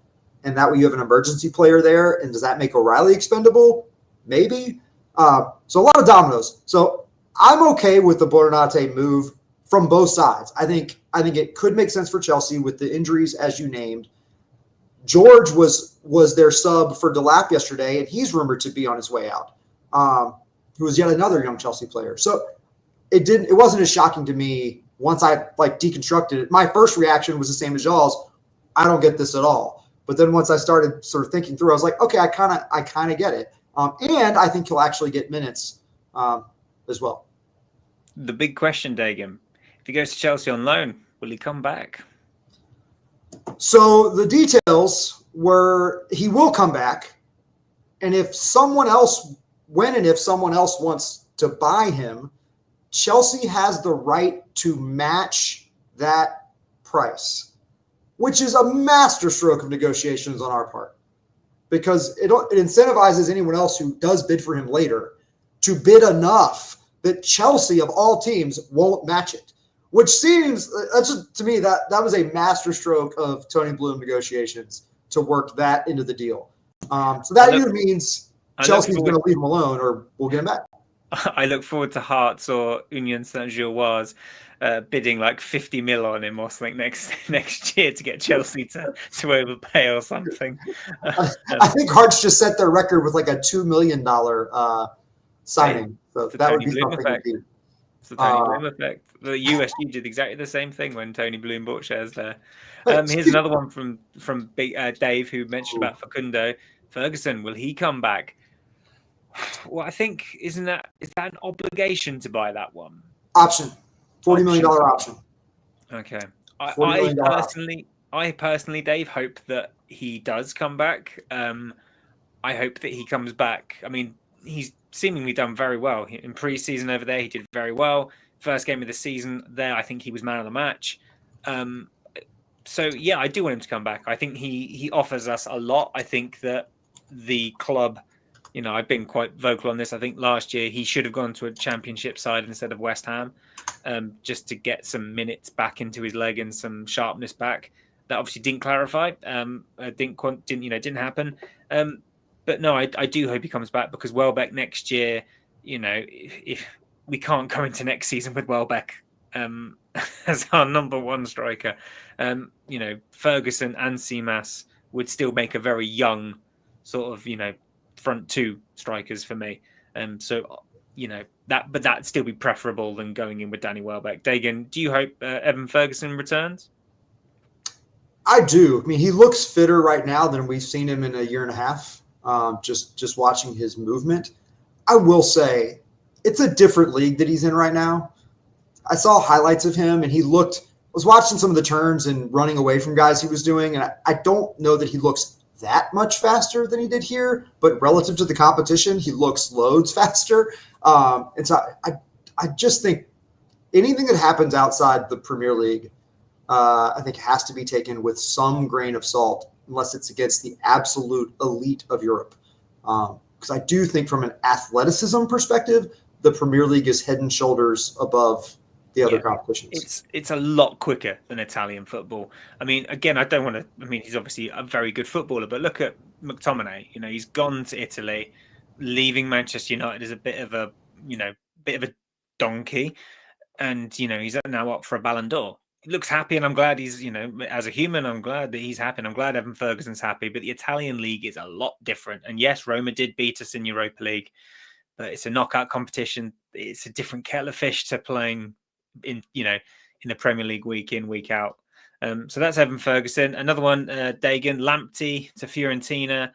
and that way you have an emergency player there, and does that make O'Reilly expendable? Maybe. So a lot of dominoes. So I'm okay with the Buonanotte move from both sides. I think it could make sense for Chelsea with the injuries as you named. George was their sub for Delap yesterday, and he's rumored to be on his way out. Who was yet another young Chelsea player. So it wasn't as shocking to me once I deconstructed it. My first reaction was the same as y'all's. I don't get this at all. But then once I started sort of thinking through, I was like, okay, I kind of get it. And I think he'll actually get minutes as well. The big question, Dagan, if he goes to Chelsea on loan, will he come back? So the details were he will come back. And if someone else wants to buy him, Chelsea has the right to match that price, which is a masterstroke of negotiations on our part, because it incentivizes anyone else who does bid for him later to bid enough that Chelsea, of all teams, won't match it, which seems, to me, that was a masterstroke of Tony Bloom negotiations to work that into the deal. So that either means Chelsea's going to leave him alone or we'll get him back. I look forward to Hearts or Union Saint-Gilloise bidding like 50 mil on him or something next year to get Chelsea to overpay or something. I think Hearts just set their record with like a $2 million signing. So that would be something effect. It's the Tony Bloom effect. The USG did exactly the same thing when Tony Bloom bought shares there. Here's another one from Dave, who mentioned about Facundo. Ferguson, will he come back? Well, I think is that an obligation to buy that one? Option, $40 million option. Okay, I personally, Dave, hope that he does come back. I hope that he comes back. I mean, he's seemingly done very well in pre-season over there. He did very well. First game of the season there, I think he was man of the match. So yeah, I do want him to come back. I think he offers us a lot. I think that the club, I've been quite vocal on this. I think last year he should have gone to a championship side instead of West Ham, just to get some minutes back into his leg and some sharpness back. that obviously didn't clarify. Didn't happen. But no, I do hope he comes back, because Welbeck next year, if we can't go into next season with Welbeck as our number one striker, Ferguson and Seamas would still make a very young sort of, front two strikers for me. That'd still be preferable than going in with Danny Welbeck. Dagan, do you hope Evan Ferguson returns? I do. I mean, he looks fitter right now than we've seen him in a year and a half. Just watching his movement, I will say it's a different league that he's in right now. I saw highlights of him, and I was watching some of the turns and running away from guys he was doing, and I don't know that he looks that much faster than he did here, but relative to the competition, he looks loads faster. And so I just think anything that happens outside the Premier League, I think has to be taken with some grain of salt, unless it's against the absolute elite of Europe. Because I do think from an athleticism perspective, the Premier League is head and shoulders above the other competitions. It's a lot quicker than Italian football. I mean, again, he's obviously a very good footballer, but look at McTominay. He's gone to Italy, leaving Manchester United as a bit of a donkey, and he's now up for a Ballon d'Or. He looks happy, and I'm glad he's, as a human, I'm glad that he's happy, and I'm glad Evan Ferguson's happy. But the Italian league is a lot different. And yes, Roma did beat us in Europa League, but it's a knockout competition. It's a different kettle of fish to playing in the Premier League week in, week out. So that's Evan Ferguson. Another one, Dagan, Lamptey to Fiorentina.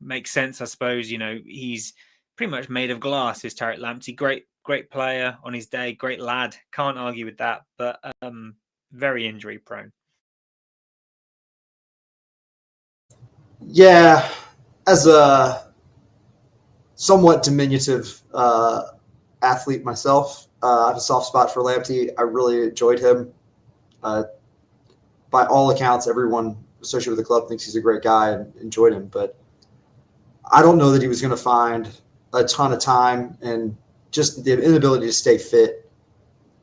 Makes sense, I suppose. He's pretty much made of glass, is Tariq Lamptey. Great player on his day, great lad. Can't argue with that, but very injury prone. Yeah, as a somewhat diminutive athlete myself, I have a soft spot for Lamptey. I really enjoyed him. By all accounts, everyone associated with the club thinks he's a great guy and enjoyed him, but I don't know that he was going to find a ton of time, and just the inability to stay fit.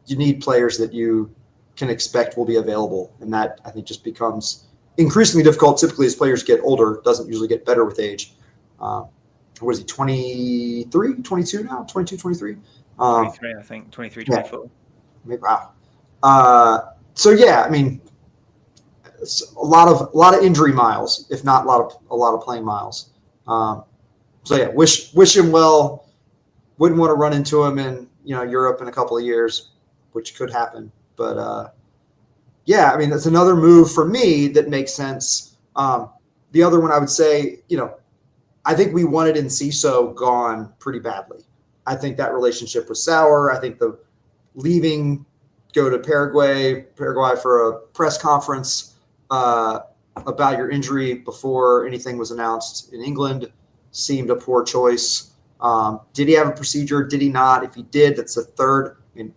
You need players that you can expect will be available, and that I think just becomes increasingly difficult. Typically, as players get older, it doesn't usually get better with age. What is he, 23, 22 now? 22, 23? 23, I think. 23, 24. Yeah. Maybe, wow. So, yeah, I mean, it's a lot of injury miles, if not a lot of playing miles. So, yeah, wish him well. Wouldn't want to run into him in Europe in a couple of years, which could happen. But, yeah, I mean, that's another move for me that makes sense. The other one I would say, I think we wanted Enciso gone pretty badly. I think that relationship was sour. I think the leaving, go to Paraguay for a press conference about your injury before anything was announced in England seemed a poor choice. Did he have a procedure? Did he not? If he did, that's a third. I mean,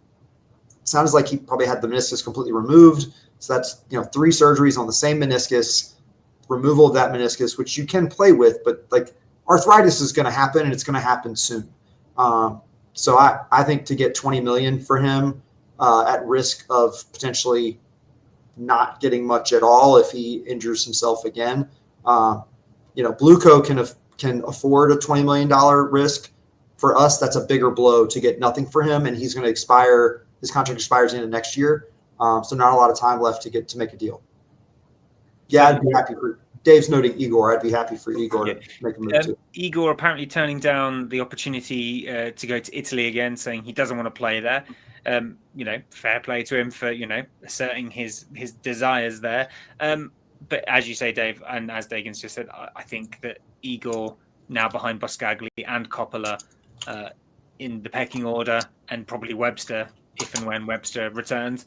it sounds like he probably had the meniscus completely removed. So that's 3 surgeries on the same meniscus, removal of that meniscus, which you can play with, but like arthritis is going to happen, and it's going to happen soon. So I think to get 20 million for him at risk of potentially not getting much at all if he injures himself again, Blueco can afford a $20 million risk. For us, that's a bigger blow to get nothing for him, and he's going to expire. His contract expires into next year, so not a lot of time left to make a deal. Yeah, I'd be happy for. Dave's noting Igor. I'd be happy for Igor to make a move too. Igor apparently turning down the opportunity to go to Italy again, saying he doesn't want to play there. Fair play to him for asserting his desires there. But as you say, Dave, and as Dagan's just said, I think that Igor now behind Boscagli and Coppola in the pecking order, and probably Webster if and when Webster returns.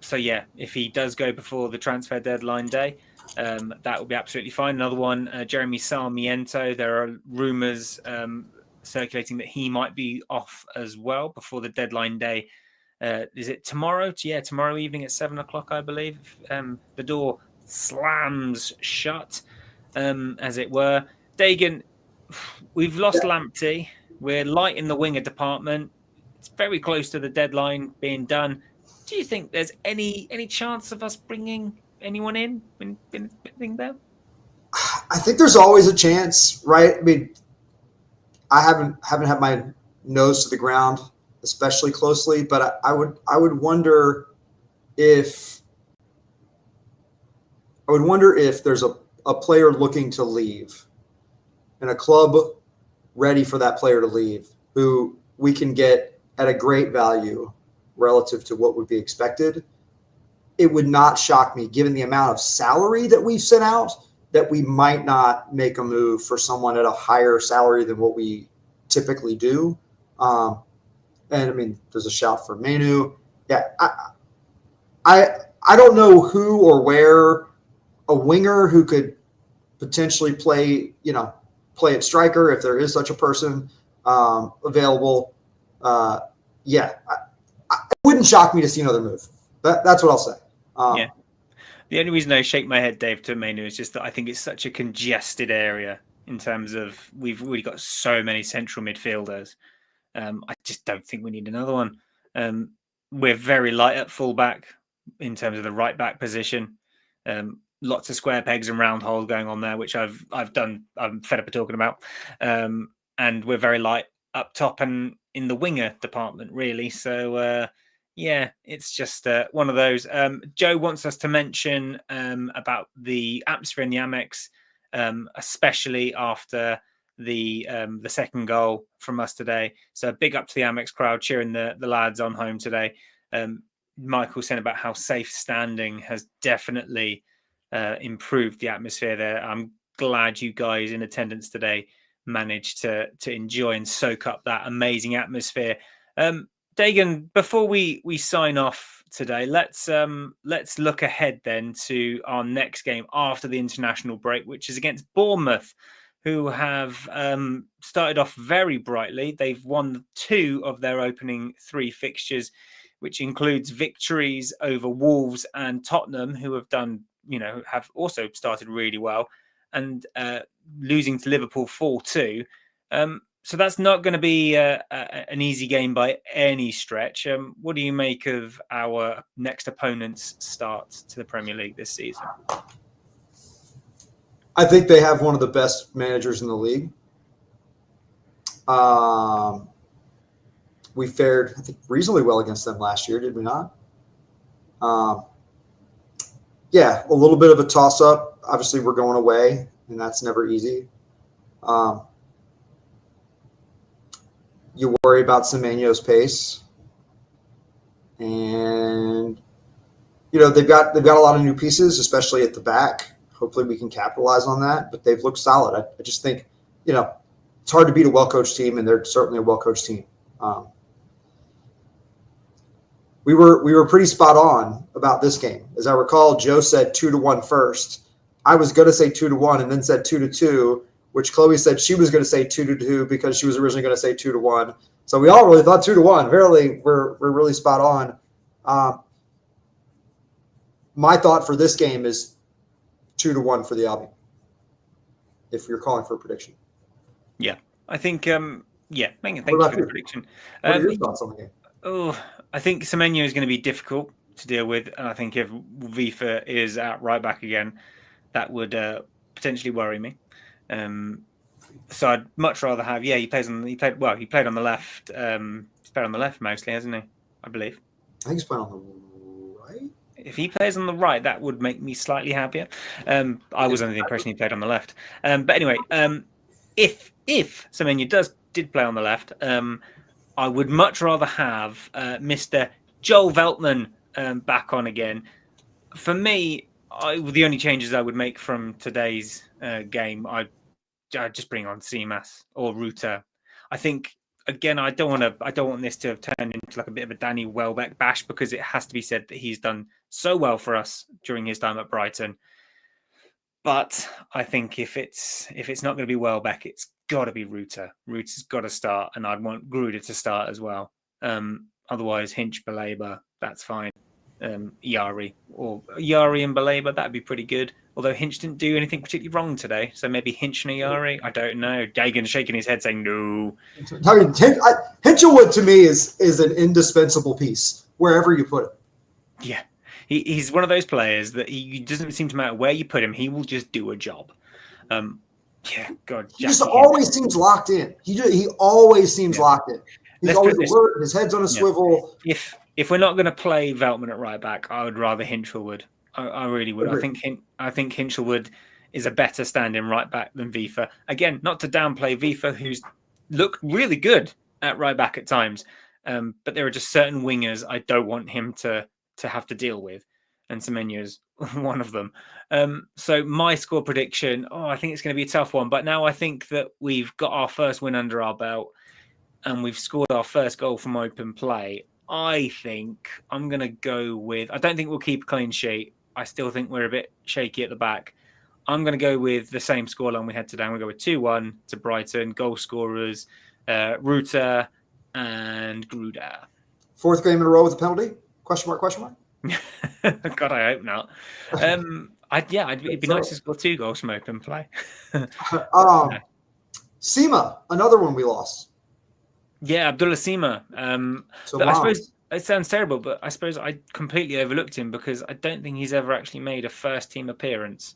So yeah, if he does go before the transfer deadline day, that will be absolutely fine. Another one, Jeremy Sarmiento. There are rumours circulating that he might be off as well before the deadline day. Is it tomorrow? Yeah, tomorrow evening at 7:00, I believe. The door slams shut, as it were. Dagan, we've lost Lamptey. We're light in the winger department. It's very close to the deadline being done. Do you think there's any chance of us bringing anyone in there? I think there's always a chance, right? I mean, I haven't had my nose to the ground especially closely, but I would wonder if there's a player looking to leave and a club ready for that player to leave who we can get at a great value relative to what would be expected. It would not shock me, given the amount of salary that we've sent out, that we might not make a move for someone at a higher salary than what we typically do. And I mean, there's a shout for Manu. Yeah, I don't know who or where a winger who could potentially play at striker, if there is such a person available. It wouldn't shock me to see another move. That's what I'll say. Yeah. The only reason I shake my head, Dave, to Manu is just that I think it's such a congested area in terms of we've really got so many central midfielders. I just don't think we need another one. We're very light at fullback in terms of the right back position. Lots of square pegs and round holes going on there, which I'm fed up of talking about. And we're very light up top and in the winger department, really. So, it's just one of those. Joe wants us to mention about the atmosphere in the Amex, especially after the second goal from us today. So big up to the Amex crowd cheering the lads on home today. Michael said about how safe standing has definitely improved the atmosphere there. I'm glad you guys in attendance today managed to enjoy and soak up that amazing atmosphere. Dagan, before we sign off today, let's look ahead then to our next game after the international break, which is against Bournemouth, who have started off very brightly. They've won 2 of their opening 3 fixtures, which includes victories over Wolves and Tottenham, who have also started really well, and losing to Liverpool 4-2. So that's not going to be an easy game by any stretch. What do you make of our next opponent's start to the Premier League this season? I think they have one of the best managers in the league. We fared, I think, reasonably well against them last year, did we not? A little bit of a toss-up. Obviously, we're going away, and that's never easy. You worry about Semenyo's pace, and they've got a lot of new pieces, especially at the back. Hopefully, we can capitalize on that. But they've looked solid. I just think it's hard to beat a well-coached team, and they're certainly a well-coached team. We were pretty spot on about this game. As I recall, Joe said 2-1 first. I was going to say 2-1 and then said 2-2, which Chloe said she was going to say 2-2 because she was originally going to say 2-1. So we all really thought 2-1. Verily, we're really spot on. My thought for this game is 2-1 for the Albion, if you're calling for a prediction. Yeah, I think. Thank you for the prediction. What are your thoughts on the game? I think Semenyo is going to be difficult to deal with, and I think if Vifa is at right back again, that would potentially worry me. So I'd much rather have. Yeah, he played on the left. He's played on the left mostly, hasn't he? I believe. I think he's playing on the right. If he plays on the right, that would make me slightly happier. I was under the impression he played on the left. But anyway, if Semenyo did play on the left, I would much rather have Mr. Joel Veltman back on again. For me, the only changes I would make from today's game, I'd just bring on Seamas or Ruta. I think again, I don't want this to have turned into like a bit of a Danny Welbeck bash, because it has to be said that he's done so well for us during his time at Brighton. But I think if it's not going to be Welbeck, it's got to be Ruta. Ruta's got to start, and I'd want Gruda to start as well. Otherwise, Hinch, Baleba, that's fine. Yari and Baleba, that'd be pretty good. Although Hinch didn't do anything particularly wrong today, so maybe Hinch and Yari. I don't know. Dagan's shaking his head saying no. I mean, Hinchelwood to me is an indispensable piece wherever you put it. Yeah, he's one of those players that he doesn't seem to matter where you put him, he will just do a job. Yeah, God, He just Jackie always seems locked in. He always seems locked in. He's Let's always put this- alert. His head's on a swivel. If we're not going to play Veltman at right back, I would rather Hinchelwood. I really would. Agreed. I think Hinchelwood is a better standing right back than Vifa. Again, not to downplay Vifa, who's looked really good at right back at times, but there are just certain wingers I don't want him to have to deal with, and Semenyo is one of them. So my score prediction, I think it's going to be a tough one, but now I think that we've got our first win under our belt and we've scored our first goal from open play. I think I'm going to go with, I don't think we'll keep a clean sheet. I still think we're a bit shaky at the back. I'm going to go with the same scoreline we had today. I'm going to go with 2-1 to Brighton. Goal scorers, Ruta and Gruda. Fourth game in a row with a penalty? Question mark, question mark? God, I hope not. It'd be nice to score 2 goals from open play. Sima, another one we lost. Yeah, Abdullah Sima. I suppose it sounds terrible, but I suppose I completely overlooked him because I don't think he's ever actually made a first team appearance.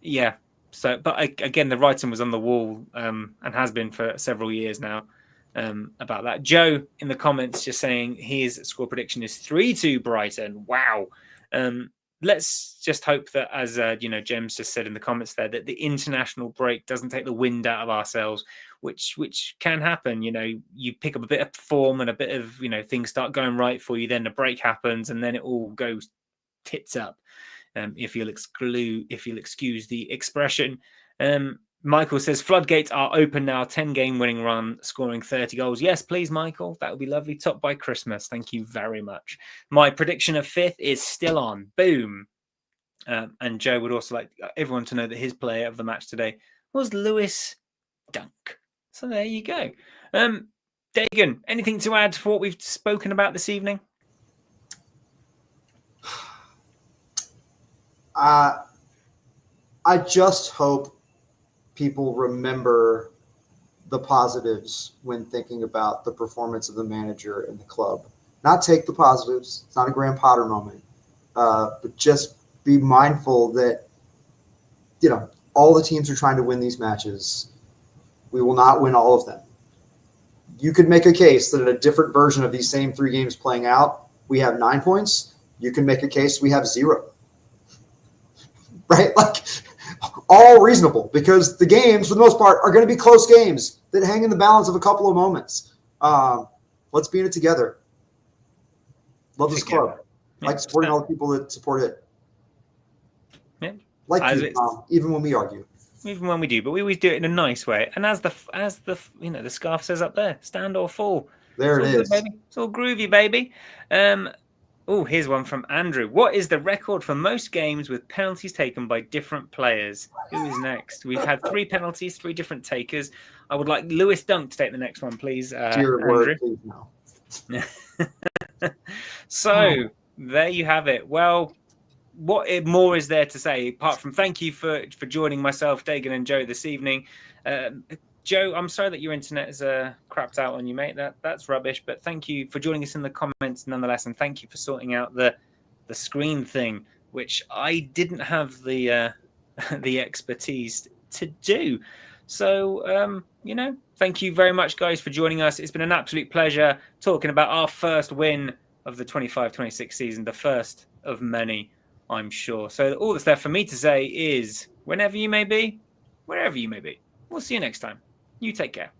Yeah. So, but again, the writing was on the wall and has been for several years now about that. Joe in the comments just saying his score prediction is 3-2 Brighton. Wow. Let's just hope that, as James just said in the comments there, that the international break doesn't take the wind out of ourselves, which can happen. You pick up a bit of form and a bit of things start going right for you, then the break happens, and then it all goes tits up. If you'll excuse the expression. Michael says floodgates are open now. 10-game winning run, scoring 30 goals. Yes, please, Michael. That would be lovely. Top by Christmas. Thank you very much. My prediction of 5th is still on. Boom. And Joe would also like everyone to know that his player of the match today was Lewis Dunk. So there you go. Dagan, anything to add for what we've spoken about this evening? I just hope people remember the positives when thinking about the performance of the manager and the club. Not take the positives. It's not a Graham Potter moment. But just be mindful that, all the teams are trying to win these matches. We will not win all of them. You could make a case that in a different version of these same 3 games playing out, we have 9 points. You can make a case we have 0. Right? All reasonable, because the games, for the most part, are going to be close games that hang in the balance of a couple of moments. Let's be in it together. Love this club. Like supporting all the people that support it. Yeah. Even when we argue. Even when we do, but we always do it in a nice way. And as the the scarf says up there, stand or fall. There it is. Baby. It's all groovy, baby. Here's one from Andrew. What is the record for most games with penalties taken by different players? Who is next? We've had 3 penalties, 3 different takers. I would like Lewis Dunk to take the next one, please. Dear Lord, please no. So there you have it. Well, what more is there to say apart from thank you for joining myself, Dagan, and Joe this evening. Joe, I'm sorry that your internet is crapped out on you, mate. That's rubbish. But thank you for joining us in the comments nonetheless, and thank you for sorting out the screen thing, which I didn't have the expertise to do. So thank you very much, guys, for joining us. It's been an absolute pleasure talking about our first win of the 25-26 season, the first of many, I'm sure. So all that's left for me to say is, whenever you may be, wherever you may be, we'll see you next time. You take care.